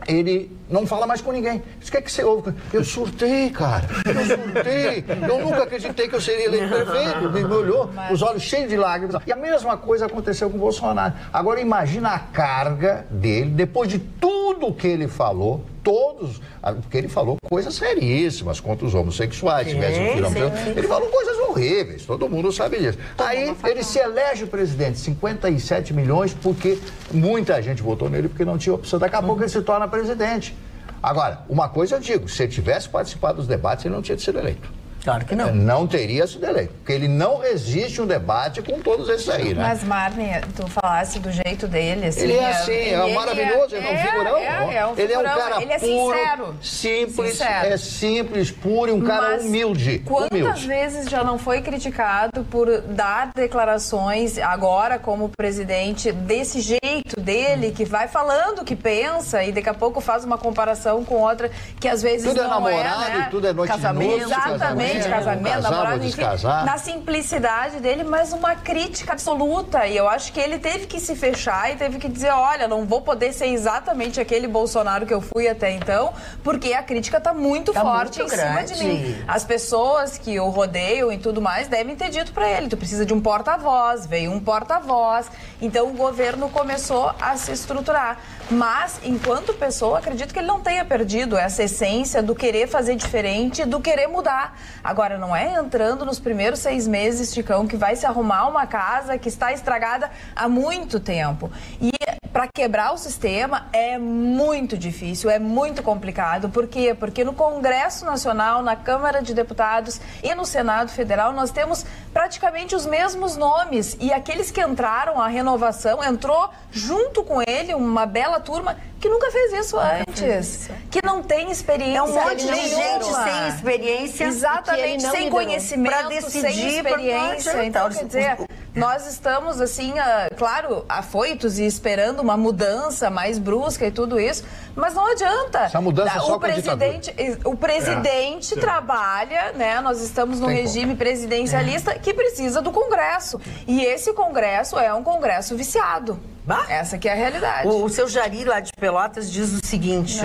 ele não fala mais com ninguém. Diz: o que é que você ouve? Eu surtei, cara. Eu surtei. Eu nunca acreditei que eu seria eleito prefeito. Ele me olhou, os olhos cheios de lágrimas. E a mesma coisa aconteceu com o Bolsonaro. Agora imagina a carga dele, depois de tudo que ele falou, porque ele falou coisas seríssimas contra os homossexuais. Se tivesse um filho, ele falou coisas horríveis, todo mundo sabe disso. Aí ele se elege presidente, 57 milhões, porque muita gente votou nele porque não tinha opção. Daqui a pouco ele se torna presidente. Agora, uma coisa eu digo: se ele tivesse participado dos debates, ele não tinha sido eleito. Claro que não. Não teria sido eleito, porque ele não resiste um debate com todos esses aí, né? Mas, Marne, tu falasse do jeito dele, assim... Ele é assim, maravilhoso, ele é um figurão. Ele é um cara ele é puro, sincero. simples, Sincero. Simples, puro e um cara humilde. Quantas vezes já não foi criticado por dar declarações agora como presidente desse jeito dele, que vai falando o que pensa e daqui a pouco faz uma comparação com outra que às vezes tudo não é namorado, né? Tudo é noite de núpcias, Exatamente. Casamento, namorado, enfim, na simplicidade dele, mas uma crítica absoluta. E eu acho que ele teve que se fechar e teve que dizer: olha, não vou poder ser exatamente aquele Bolsonaro que eu fui até então, porque a crítica está muito forte muito em cima de mim. As pessoas que o rodeiam e tudo mais devem ter dito para ele: tu precisa de um porta-voz. Veio um porta-voz. Então o governo começou a se estruturar. Mas, enquanto pessoa, acredito que ele não tenha perdido essa essência do querer fazer diferente, do querer mudar. Agora, não é entrando nos primeiros 6 meses, Chicão, que vai se arrumar uma casa que está estragada há muito tempo. E para quebrar o sistema é muito difícil, é muito complicado. Por quê? Porque no Congresso Nacional, na Câmara de Deputados e no Senado Federal, nós temos praticamente os mesmos nomes. E aqueles que entraram, a renovação, entrou junto com ele uma bela turma que nunca fez isso antes, que não tem experiência. É um monte de gente sem experiência. Exatamente, sem conhecimento, pra decidir, sem experiência. Então, quer dizer, nós estamos assim, claro, afoitos e esperando uma mudança mais brusca e tudo isso, mas não adianta. Essa mudança só o presidente trabalha, né? Nós estamos num regime presidencialista que precisa do Congresso. E esse Congresso é um Congresso viciado. Essa que é a realidade. O seu Jair lá de Pelotas diz o seguinte,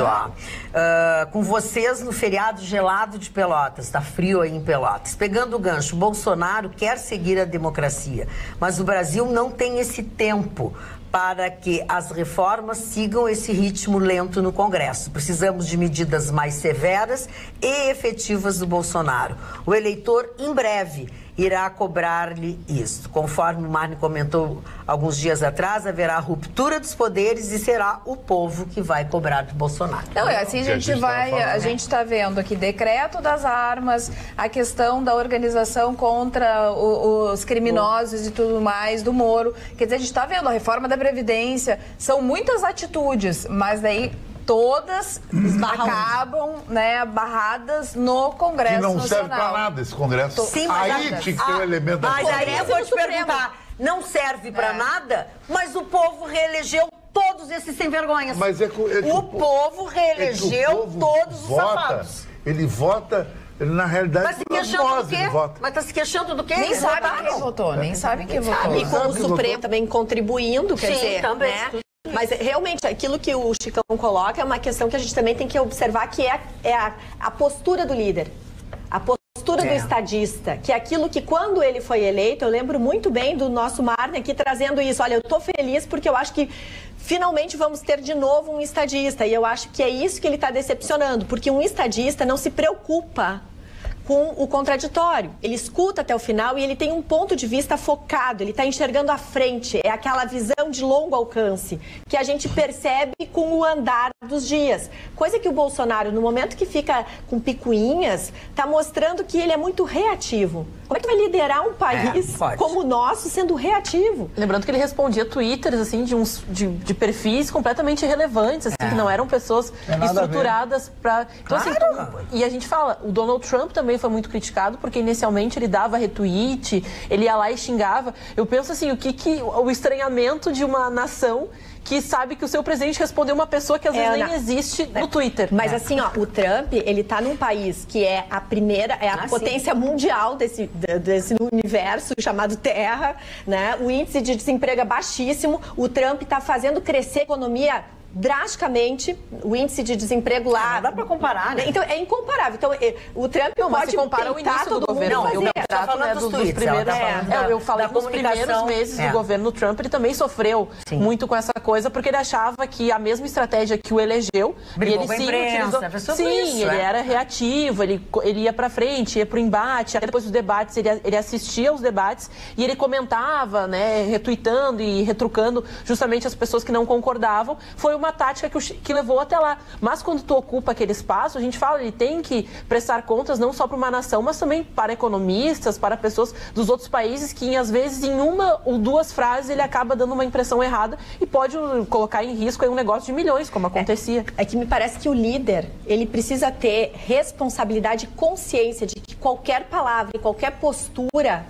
com vocês no feriado gelado de Pelotas, tá frio aí em Pelotas, pegando o gancho, Bolsonaro quer seguir a democracia, mas o Brasil não tem esse tempo para que as reformas sigam esse ritmo lento no Congresso. Precisamos de medidas mais severas e efetivas do Bolsonaro. O eleitor, em breve, irá cobrar-lhe isso. Conforme o Marne comentou alguns dias atrás, haverá ruptura dos poderes e será o povo que vai cobrar do Bolsonaro. Não, é assim a gente está vendo aqui decreto das armas, a questão da organização contra os criminosos e tudo mais, do Moro. Quer dizer, a gente está vendo a reforma da Previdência, são muitas atitudes, mas daí todas acabam, né, barradas no Congresso Nacional. Que não serve para nada esse Congresso. Sim, aí tinha que ter o elemento da Mas aí eu vou te perguntar, não serve para nada, mas o povo reelegeu todos esses sem vergonhas. Mas o povo reelegeu todos os safados. Ele vota... Na realidade, mas se queixando do quê? Mas tá se queixando do quê? Nem sabe quem votou, nem sabe quem votou. E com o Supremo também contribuindo, quer dizer, também. Né? Mas realmente aquilo que o Chicão coloca é uma questão que a gente também tem que observar, que é a postura do líder. A postura do estadista, que é aquilo que quando ele foi eleito, eu lembro muito bem do nosso Marne aqui trazendo isso. Olha, eu tô feliz porque eu acho que finalmente vamos ter de novo um estadista. E eu acho que é isso que ele está decepcionando, porque um estadista não se preocupa com o contraditório. Ele escuta até o final e ele tem um ponto de vista focado, ele está enxergando à frente, é aquela visão de longo alcance que a gente percebe com o andar dos dias. Coisa que o Bolsonaro, no momento que fica com picuinhas, está mostrando que ele é muito reativo. Como é que vai liderar um país como o nosso sendo reativo? Lembrando que ele respondia twitters, assim, de perfis completamente irrelevantes, assim, que não eram pessoas estruturadas para... Então, assim, e a gente fala, o Donald Trump também foi muito criticado, porque inicialmente ele dava retweet, ele ia lá e xingava. Eu penso assim, o estranhamento de uma nação que sabe que o seu presidente respondeu uma pessoa que às vezes nem existe no Twitter. Mas assim, ó, o Trump, ele tá num país que é a primeira, a potência mundial desse universo chamado Terra, né? O índice de desemprego é baixíssimo, o Trump tá fazendo crescer a economia drasticamente, o índice de desemprego lá... Não dá pra comparar, né? Então, é incomparável. Então, o Trump pode comparar o início do governo. Não, eu me trato, né, dos primeiros... eu falei que nos primeiros meses do governo Trump, ele também sofreu muito com essa coisa, porque ele achava que a mesma estratégia que o elegeu... Brigou com a imprensa, ele era reativo, ele ia pra frente, ia pro embate, até depois dos debates, ele assistia aos debates e ele comentava, né, retuitando e retrucando justamente as pessoas que não concordavam. Foi uma tática que levou até lá. Mas quando tu ocupa aquele espaço, a gente fala, ele tem que prestar contas não só para uma nação, mas também para economistas, para pessoas dos outros países que, às vezes, em uma ou duas frases, ele acaba dando uma impressão errada e pode colocar em risco aí um negócio de milhões, como acontecia. É que me parece que o líder, ele precisa ter responsabilidade e consciência de que qualquer palavra e qualquer postura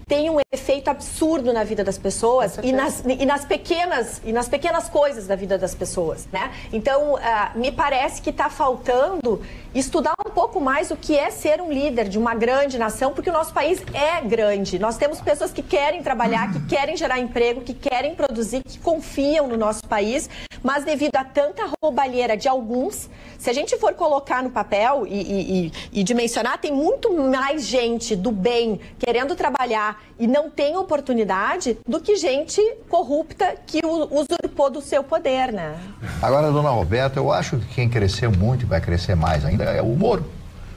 tem um efeito absurdo na vida das pessoas e nas pequenas coisas da vida das pessoas, né? Então, me parece que está faltando estudar um pouco mais o que é ser um líder de uma grande nação, porque o nosso país é grande. Nós temos pessoas que querem trabalhar, que querem gerar emprego, que querem produzir, que confiam no nosso país, mas devido a tanta roubalheira de alguns, se a gente for colocar no papel e dimensionar, tem muito mais gente do bem querendo trabalhar e não tem oportunidade do que gente corrupta que usurpou do seu poder, né? Agora, dona Roberta, eu acho que quem cresceu muito e vai crescer mais ainda é o Moro,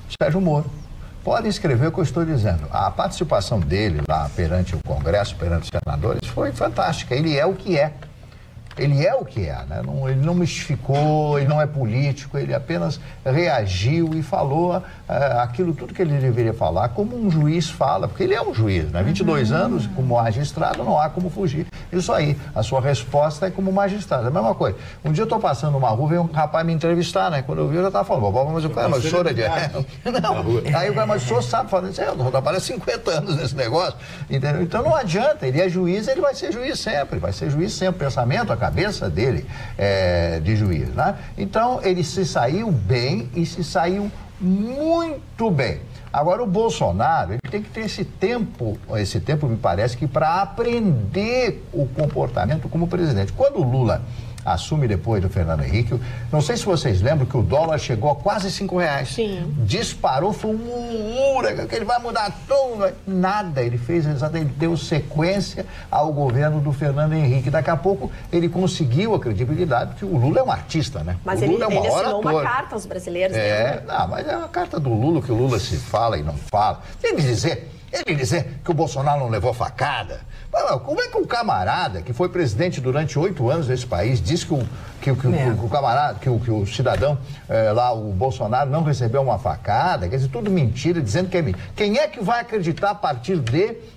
o Sérgio Moro. Podem escrever o que eu estou dizendo. A participação dele lá perante o Congresso, perante os senadores, foi fantástica. Ele é o que é. Ele é o que é, né? Ele não mistificou, ele não é político, ele apenas reagiu e falou aquilo tudo que ele deveria falar, como um juiz fala, porque ele é um juiz, né? 22 anos como magistrado, não há como fugir. Isso aí, a sua resposta é como magistrado, é a mesma coisa. Um dia eu estou passando numa rua, veio um rapaz me entrevistar, né? Quando eu vi, eu já estava falando, mas o cara, mas o senhor é de... Não, aí o cara, mas o senhor sabe, falando isso, eu trabalho há 50 anos nesse negócio, entendeu? Então não adianta, ele é juiz, ele vai ser juiz sempre, pensamento, a cabeça dele de juiz, né? Então ele se saiu bem e se saiu muito bem. Agora o Bolsonaro, ele tem que ter esse tempo me parece que para aprender o comportamento como presidente. Quando o Lula assume depois do Fernando Henrique, não sei se vocês lembram que o dólar chegou a quase R$5. Sim. Disparou, foi que ele vai mudar tudo. Nada, ele fez exatamente, ele deu sequência ao governo do Fernando Henrique. Daqui a pouco ele conseguiu a credibilidade, porque o Lula é um artista, né? Mas o Lula ele assinou uma carta aos brasileiros. Não, mas é uma carta do Lula, que o Lula se fala e não fala. Ele dizer que o Bolsonaro não levou facada. Como é que um camarada que foi presidente durante 8 anos nesse país diz que o cidadão lá, o Bolsonaro, não recebeu uma facada? Quer dizer, tudo mentira, dizendo que é mentira. Quem é que vai acreditar a partir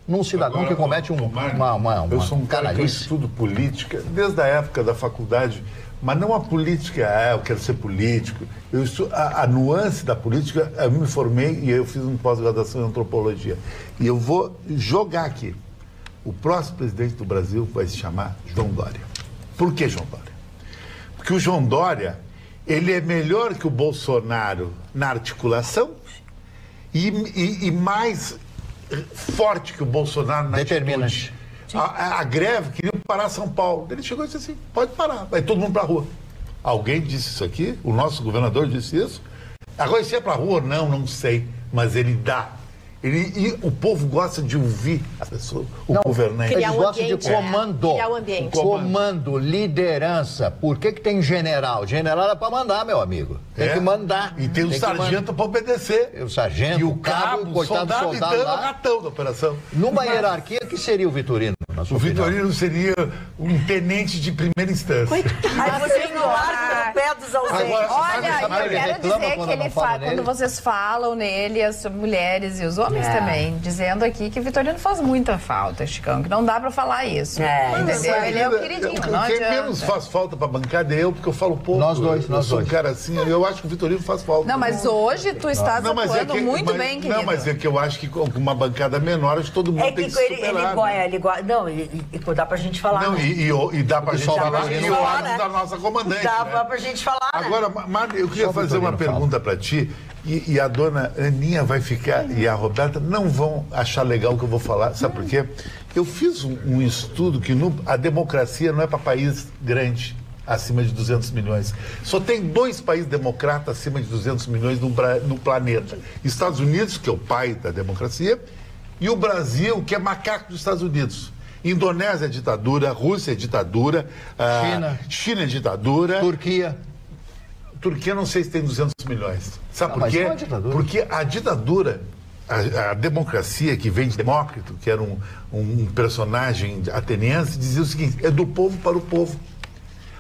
num cidadão agora, que comete eu sou um cara que estudo política desde a época da faculdade, mas não a política, eu quero ser político. Eu estudo, a nuance da política, eu me formei e eu fiz uma pós-graduação em antropologia. E eu vou jogar aqui. O próximo presidente do Brasil vai se chamar João Dória. Por que João Dória? Porque o João Dória, ele é melhor que o Bolsonaro na articulação e mais forte que o Bolsonaro na atitude. A greve queria parar São Paulo. Ele chegou e disse assim, pode parar, vai todo mundo pra rua. Alguém disse isso aqui? O nosso governador disse isso? Agora, se é pra rua ou não sei, mas ele dá E o povo gosta de ouvir a pessoa, o governante. Eles gostam de comando. Criar um ambiente. Comando, liderança. Por que tem general? General é para mandar, meu amigo. Tem que mandar. E tem o sargento para obedecer. O sargento, e o cabo, o soldado lá. Ratão da operação. Numa hierarquia, que seria o Vitorino? O Vitorino seria um tenente de primeira instância. Aí vocês não largam o pé dos ausentes. Olha, eu quero dizer que ele fala, quando vocês falam nele, as mulheres e os homens também, dizendo aqui que o Vitorino faz muita falta, Chicão, que não dá pra falar isso. Entendeu? Ele é o queridinho, não Quem menos faz falta pra bancada é eu, porque eu falo pouco. Nós dois. Eu sou um cara assim, eu acho que o Vitorino faz falta. Não, mas hoje tu estás atuando muito bem, querido. Não, mas é que eu acho que com uma bancada menor, acho que todo mundo tem que se superar. Não, dá pra gente falar. Não, e dá pra gente falar. E o lado da nossa comandante. Dá pra gente falar. Agora, Marli, eu queria fazer uma pergunta pra ti. E a dona Aninha vai ficar, e a Roberta não vão achar legal o que eu vou falar. Sabe por quê? Eu fiz um estudo que a democracia não é para país grande, acima de 200 milhões. Só tem 2 países democratas acima de 200 milhões no planeta. Estados Unidos, que é o pai da democracia, e o Brasil, que é macaco dos Estados Unidos. Indonésia é ditadura, Rússia é ditadura, China é ditadura. Turquia não sei se tem 200 milhões. Sabe por quê? Porque a ditadura, a democracia que vem de Demócrito, que era um personagem ateniense, dizia o seguinte: é do povo para o povo.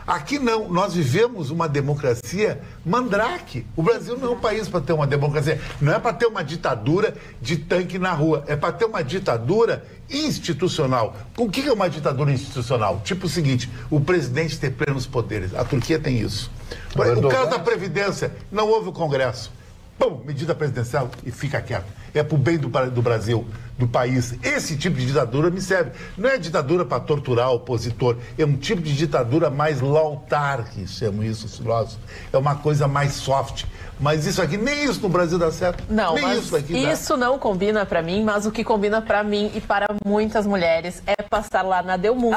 Aqui não, nós vivemos uma democracia mandrake. O Brasil não é um país para ter uma democracia. Não é para ter uma ditadura de tanque na rua. É para ter uma ditadura institucional. O que é uma ditadura institucional? Tipo o seguinte: o presidente ter plenos poderes. A Turquia tem isso. O caso da Previdência, não houve o Congresso. Pum, medida presidencial e fica quieto. É pro bem do Brasil, do país. Esse tipo de ditadura me serve. Não é ditadura para torturar o opositor. É um tipo de ditadura mais lautar, que chamam isso os filósofos. É uma coisa mais soft. Mas isso aqui, nem isso no Brasil dá certo. Não, nem mas isso aqui isso não combina pra mim, mas o que combina pra mim e para muitas mulheres é passar lá na Delmundo,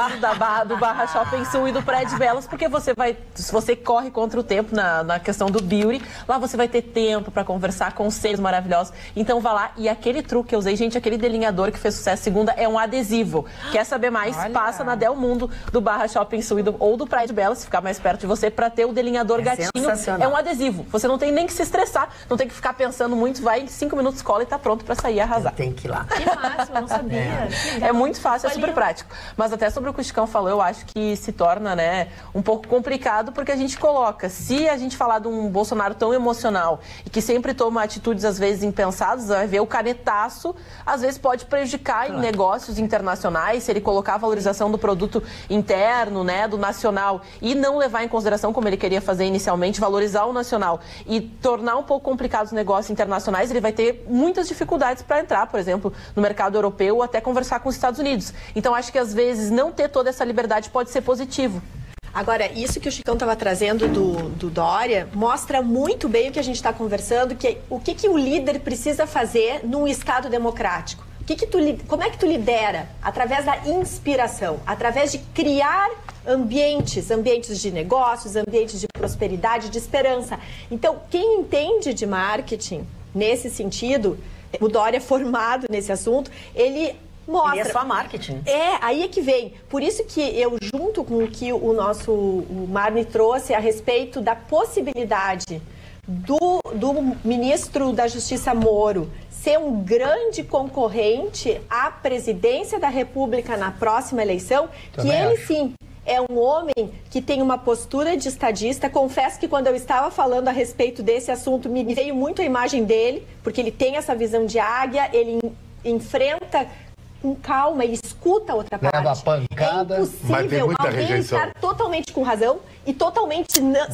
do Barra Shopping Sul e do Prédio Belas, porque se você corre contra o tempo na questão do beauty, lá você vai ter tempo pra conversar com seres maravilhosos. Então vá lá, e aquele truque que eu usei, gente, aquele delineador que fez sucesso segunda é um adesivo. Quer saber mais? Olha. Passa na Delmundo, do Barra Shopping Sul ou do Prédio Belas, se ficar mais perto de você, pra ter o delineador gatinho. É um adesivo. Você não tem nem que se estressar, não tem que ficar pensando muito, vai em 5 minutos, cola e tá pronto pra sair e arrasar. Tem que ir lá. Que máximo, eu não sabia. É muito fácil, é super prático. Mas até sobre o que o Chicão falou, eu acho que se torna, um pouco complicado, porque a gente coloca, se a gente falar de um Bolsonaro tão emocional e que sempre toma atitudes, às vezes, impensadas, vai ver o canetaço, às vezes pode prejudicar em negócios internacionais, se ele colocar a valorização do produto interno, do nacional, e não levar em consideração, como ele queria fazer inicialmente, valorizar o nacional e tornar um pouco complicado os negócios internacionais, ele vai ter muitas dificuldades para entrar, por exemplo, no mercado europeu ou até conversar com os Estados Unidos. Então, acho que às vezes não ter toda essa liberdade pode ser positivo. Agora, isso que o Chicão estava trazendo do Dória mostra muito bem o que a gente está conversando, o que o líder precisa fazer num Estado democrático. Como é que tu lidera? Através da inspiração, através de criar ambientes de negócios, ambientes de prosperidade, de esperança. Então, quem entende de marketing nesse sentido, o Dória é formado nesse assunto, ele mostra. Ele é só marketing. Aí é que vem. Por isso que eu, junto com o que o Marni trouxe a respeito da possibilidade do ministro da Justiça Moro ser um grande concorrente à presidência da República na próxima eleição, também que ele acho. Sim é um homem que tem uma postura de estadista. Confesso que quando eu estava falando a respeito desse assunto, me veio muito a imagem dele, porque ele tem essa visão de águia, ele enfrenta com calma, ele escuta a outra parte. Leva a pancada, é impossível alguém estar totalmente com razão e totalmente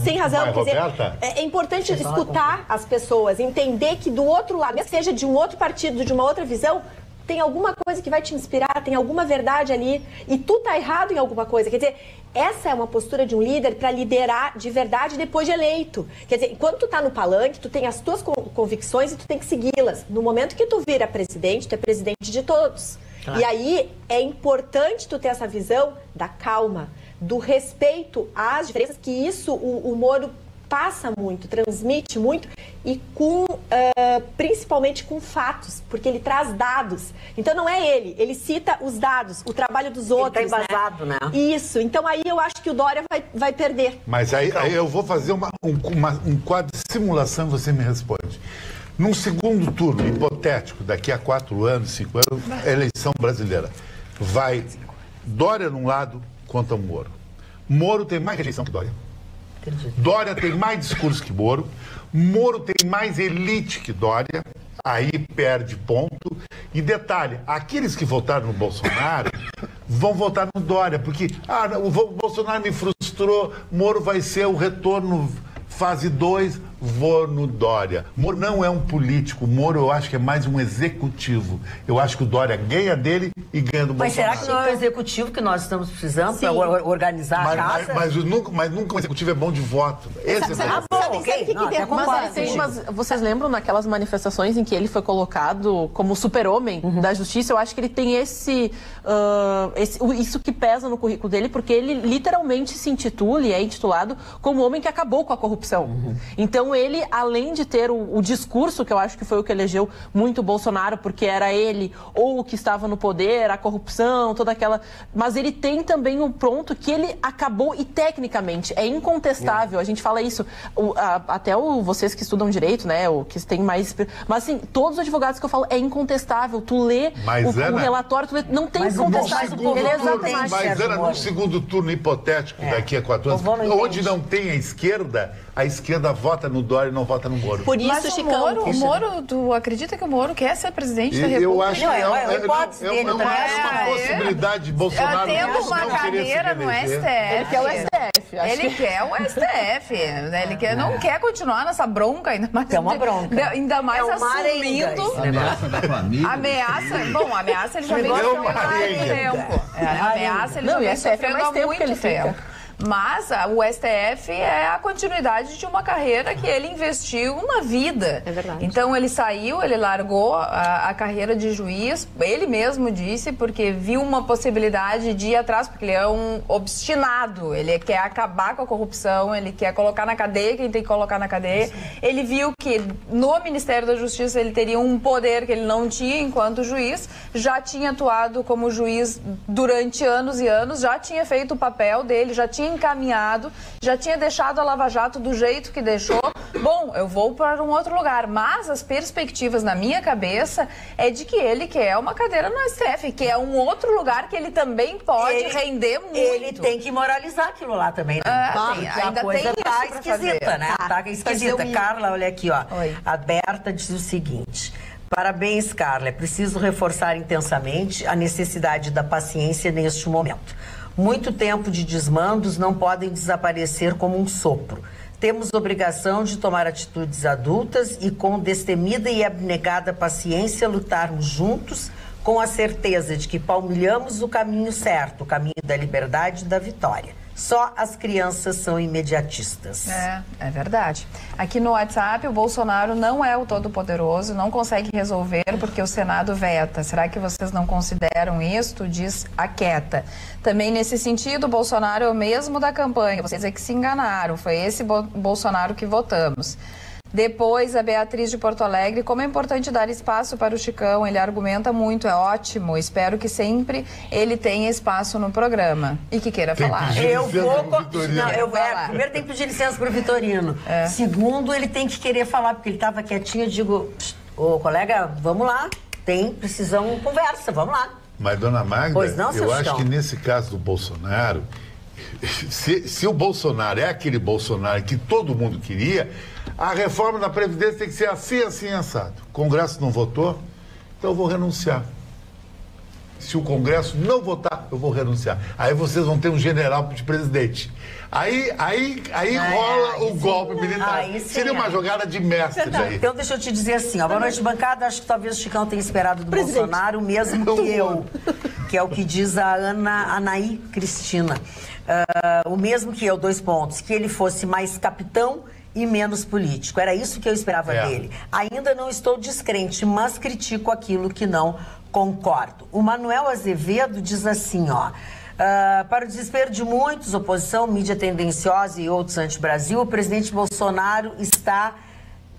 sem razão. Quer dizer, é importante escutar as pessoas, entender que do outro lado, mesmo que seja de um outro partido, de uma outra visão, tem alguma coisa que vai te inspirar, tem alguma verdade ali, e tu tá errado em alguma coisa. Quer dizer, essa é uma postura de um líder para liderar de verdade depois de eleito. Quer dizer, enquanto tu tá no palanque, tu tem as tuas convicções e tu tem que segui-las. No momento que tu vira presidente, tu é presidente de todos. Claro. E aí é importante tu ter essa visão da calma, do respeito às diferenças, que isso o Moro passa muito, transmite muito e principalmente com fatos, porque ele traz dados. Então não é ele cita os dados, o trabalho dos outros. Ele tá embasado, né? Isso, então aí eu acho que o Dória vai perder. Mas aí eu vou fazer um quadro de simulação e você me responde. Num segundo turno, hipotético, daqui a 4 anos, 5 anos, eleição brasileira, vai Dória num lado contra o Moro. Moro tem mais rejeição que Dória. Entendi. Dória tem mais discurso que Moro. Moro tem mais elite que Dória. Aí perde ponto. E detalhe, aqueles que votaram no Bolsonaro vão votar no Dória, porque o Bolsonaro me frustrou, Moro vai ser o retorno fase 2, vou no Dória. Moro não é um político, Moro eu acho que é mais um executivo. Eu acho que o Dória ganha dele e ganha do Bolsonaro. Mas será que não é o executivo que nós estamos precisando para organizar a casa? Mas nunca um executivo é bom de voto. Esse Mas vocês lembram naquelas manifestações em que ele foi colocado como super-homem da justiça? Eu acho que ele tem isso que pesa no currículo dele, porque ele literalmente se intitula e é intitulado como o homem que acabou com a corrupção. Então ele, além de ter o discurso, que eu acho que foi o que elegeu muito o Bolsonaro, porque era ele ou o que estava no poder, a corrupção, toda aquela... Mas ele tem também um ponto que ele acabou e tecnicamente é incontestável. A gente fala isso, até vocês que estudam direito, né, ou que têm mais... Mas assim, todos os advogados que eu falo, é incontestável. Tu lê o relatório, não tem contestável. Mas era num segundo turno hipotético, daqui a 4 anos, onde não tem a esquerda vota no Dória e não vota no Moro. Por isso, mas o Moro, tu acredita que o Moro quer ser presidente da República? Eu acho que é uma possibilidade de Bolsonaro tendo uma cadeira no STF. Ele quer o STF. Ele quer o STF. Ele não quer continuar nessa bronca, ainda mais. É uma bronca. Ainda mais assumindo. Ameaça da família. Ameaça ele já vem sofrendo há muito tempo. Ameaça ele já vem sofrendo há muito tempo. Mas o STF é a continuidade de uma carreira que ele investiu na vida. É verdade. Então ele saiu, ele largou a carreira de juiz, ele mesmo disse, porque viu uma possibilidade de ir atrás, porque ele é um obstinado, ele quer acabar com a corrupção, ele quer colocar na cadeia quem tem que colocar na cadeia. Ele viu que no Ministério da Justiça ele teria um poder que ele não tinha enquanto juiz, já tinha atuado como juiz durante anos e anos, já tinha feito o papel dele, já tinha encaminhado, já tinha deixado a Lava Jato do jeito que deixou. Bom, eu vou para um outro lugar, mas as perspectivas na minha cabeça é de que ele quer uma cadeira no STF, que é um outro lugar que ele também pode render muito. Ele tem que moralizar aquilo lá também, né? Ainda a coisa tem tá isso esquisita, né? Tá esquisita. Carla, olha aqui, ó. Oi. A Berta diz o seguinte: parabéns, Carla. É preciso reforçar intensamente a necessidade da paciência neste momento. Muito tempo de desmandos não podem desaparecer como um sopro. Temos obrigação de tomar atitudes adultas e, com destemida e abnegada paciência, lutarmos juntos com a certeza de que palmilhamos o caminho certo, o caminho da liberdade e da vitória. Só as crianças são imediatistas. É verdade. Aqui no WhatsApp, o Bolsonaro não é o todo-poderoso, não consegue resolver porque o Senado veta. Será que vocês não consideram isto? Diz a Queta. Também nesse sentido, o Bolsonaro é o mesmo da campanha. Vocês é que se enganaram. Foi esse Bolsonaro que votamos. Depois, a Beatriz de Porto Alegre, como é importante dar espaço para o Chicão, ele argumenta muito, é ótimo, espero que sempre ele tenha espaço no programa. E que queira falar. Primeiro tem que pedir licença para o Vitorino. Segundo, ele tem que querer falar, porque ele estava quietinho, eu digo, ô colega, vamos lá, precisamos conversa, vamos lá. Mas, dona Magda, pois não, eu acho que nesse caso do Bolsonaro, se o Bolsonaro é aquele Bolsonaro que todo mundo queria, a reforma da Previdência tem que ser assim, assado. O Congresso não votou, então eu vou renunciar. Se o Congresso não votar, eu vou renunciar. Aí vocês vão ter um general de presidente. Aí rola o golpe militar. Seria uma jogada de mestres aí. Então deixa eu te dizer assim, ó, boa noite, bancada. Acho que talvez o Chicão tenha esperado do Bolsonaro o mesmo que eu. Que é o que diz a Anaí Cristina. O mesmo que eu, 2 pontos. Que ele fosse mais capitão e menos político. Era isso que eu esperava dele. Ainda não estou descrente, mas critico aquilo que não concordo. O Manuel Azevedo diz assim, ó, Para o desespero de muitos, oposição, mídia tendenciosa e outros anti-Brasil, o presidente Bolsonaro está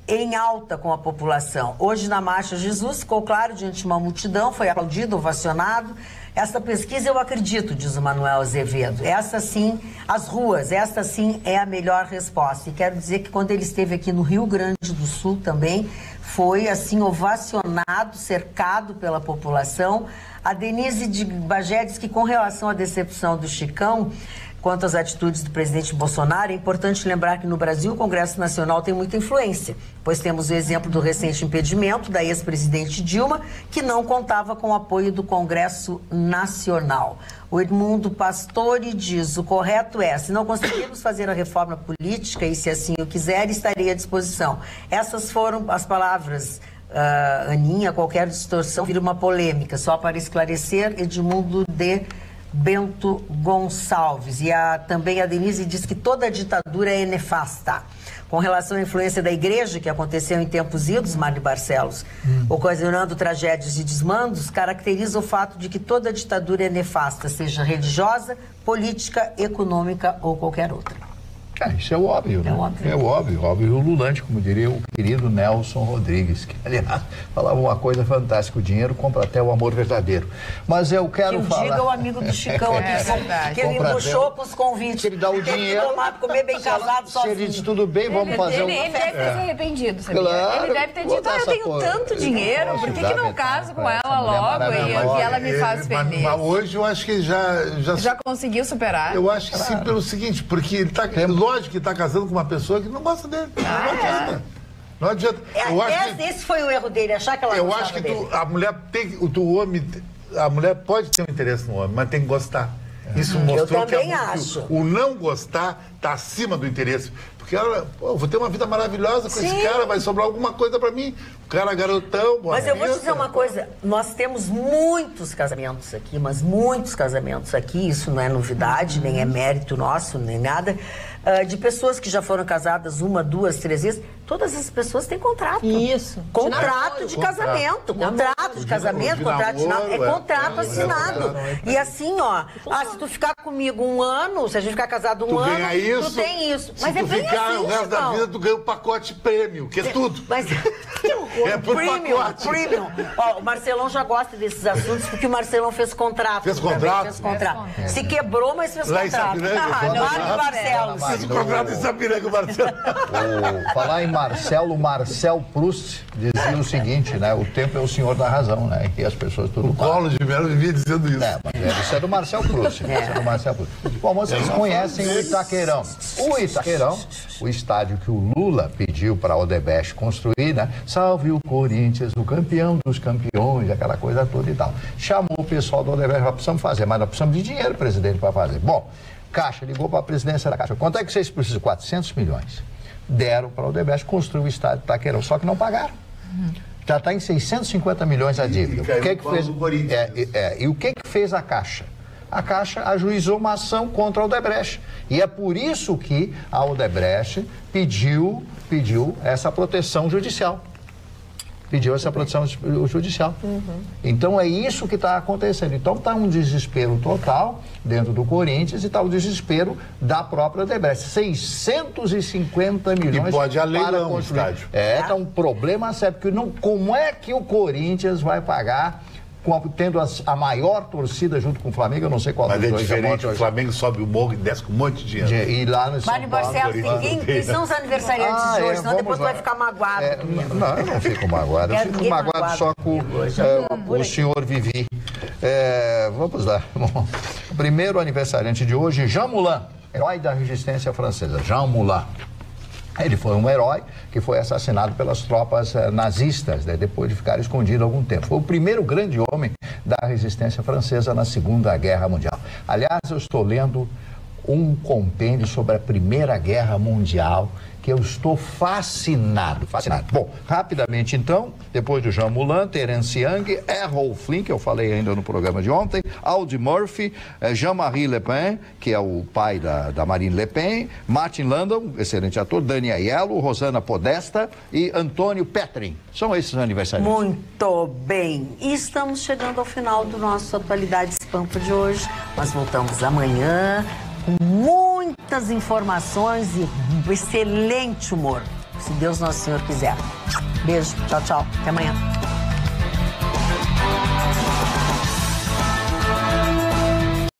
em alta com a população. Hoje, na Marcha Jesus, ficou claro diante de uma multidão, foi aplaudido, ovacionado. Essa pesquisa eu acredito, diz o Manuel Azevedo. Essa sim, as ruas, esta sim é a melhor resposta. E quero dizer que quando ele esteve aqui no Rio Grande do Sul também, foi assim ovacionado, cercado pela população. A Denise de Bagé diz que com relação à decepção do Chicão, quanto às atitudes do presidente Bolsonaro, é importante lembrar que no Brasil o Congresso Nacional tem muita influência, pois temos o exemplo do recente impedimento da ex-presidente Dilma, que não contava com o apoio do Congresso Nacional. O Edmundo Pastore diz, o correto é, se não conseguirmos fazer a reforma política e se assim o quiser, estarei à disposição. Essas foram as palavras, Aninha, qualquer distorção vira uma polêmica, só para esclarecer, Edmundo de Bento Gonçalves. E também a Denise diz que toda ditadura é nefasta. Com relação à influência da igreja, que aconteceu em tempos idos, Mário Barcelos, ocasionando tragédias e desmandos, caracteriza o fato de que toda ditadura é nefasta, seja religiosa, política, econômica ou qualquer outra. Isso é óbvio, né? É óbvio, ululante, como diria o querido Nelson Rodrigues, que, aliás, falava uma coisa fantástica, o dinheiro compra até o amor verdadeiro. Mas eu quero falar... diga o amigo do Chicão aqui, que ele puxou para os convites. Ele dá o dinheiro... comer bem casado sozinho. Se ele diz, tudo bem, vamos fazer Ele deve ter se arrependido, sabia? Claro, ele deve ter dito, eu tenho tanto dinheiro, por que não caso com ela logo e ela me faz feliz? Mas hoje eu acho que já conseguiu superar? Eu acho que sim, pelo seguinte, porque ele está... Lógico que está casando com uma pessoa que não gosta dele. Não adianta. Não adianta. Esse foi o erro dele, achar que ela eu acho que a mulher tem... A mulher pode ter um interesse no homem, mas tem que gostar. Isso mostrou que o não gostar está acima do interesse. Porque ela, vou ter uma vida maravilhosa com esse cara, vai sobrar alguma coisa para mim. O cara garotão, mas eu vou te dizer uma coisa, nós temos muitos casamentos aqui, mas muitos casamentos aqui, isso não é novidade, nem é mérito nosso, nem nada, de pessoas que já foram casadas 1, 2, 3 vezes, todas as pessoas têm contrato. Isso. Contrato de casamento, contrato de casamento, contrato de namoro, é contrato assinado. E assim, ó, se tu ficar comigo 1 ano, se a gente ficar casado 1 ano, tu tem isso. Mas é bem assim, o resto da vida tu ganha um pacote prêmio, que é tudo. Mas é por pacote. Premium. Ó, o Marcelão já gosta desses assuntos porque o Marcelão fez contrato. Fez contrato? Fez contrato. Se quebrou, mas fez contrato. Mário Barcelos. Fez contrato em Sapiranga, Marcelo. Falar em Marcelo, Marcel Proust dizia o seguinte, né? O tempo é o senhor da razão, né? E as pessoas tudo... O Collor de Mello vivia dizendo isso. Mas isso é do Marcel Proust. Isso é do Marcel Proust. Bom, vocês conhecem o Itaquerão. O Itaquerão, o estádio que o Lula pediu para a Odebrecht construir, né? Salve o Corinthians, o campeão dos campeões, aquela coisa toda e tal. Chamou o pessoal da Odebrecht, nós precisamos fazer, mas nós precisamos de dinheiro, presidente, para fazer. Bom, Caixa ligou para a presidência da Caixa. Quanto é que vocês precisam? 400 milhões. Deram para a Odebrecht construir o estádio do Itaquerão, só que não pagaram. Já está em 650 milhões a dívida. O que fez? E o que fez a Caixa? A Caixa ajuizou uma ação contra a Odebrecht. E é por isso que a Odebrecht pediu essa proteção judicial. Então é isso que está acontecendo. Então está um desespero total dentro do Corinthians e está o desespero da própria Odebrecht. 650 milhões. E pode a leilão o estádio. Tá um problema sério, porque como é que o Corinthians vai pagar tendo a maior torcida junto com o Flamengo, eu não sei qual dos dois. Mas é diferente, o Flamengo sobe o morro e desce com um monte de dinheiro. E lá no Mário Barcelos, quem são os aniversariantes de hoje? Senão depois tu vai ficar magoado. Não, eu não fico magoado. Eu fico magoado só com o senhor Vivi. Vamos lá. Bom, o primeiro aniversariante de hoje, Jean Moulin, herói da resistência francesa. Jean Moulin. Ele foi um herói que foi assassinado pelas tropas nazistas, né, depois de ficar escondido há algum tempo. Foi o primeiro grande homem da resistência francesa na Segunda Guerra Mundial. Aliás, eu estou lendo um compêndio sobre a Primeira Guerra Mundial, que eu estou fascinado. Bom, rapidamente então, depois do Jean Moulin, Terence Young, Errol Flynn, que eu falei ainda no programa de ontem, Audie Murphy, Jean-Marie Le Pen, que é o pai da Marine Le Pen, Martin Landau, excelente ator, Dani Aiello, Rosana Podesta e Antônio Petrin. São esses aniversariantes. Muito bem. E estamos chegando ao final do nosso Atualidades Pampa de hoje. Nós voltamos amanhã com muitas informações e um excelente humor, se Deus Nosso Senhor quiser. Beijo, tchau, tchau. Até amanhã.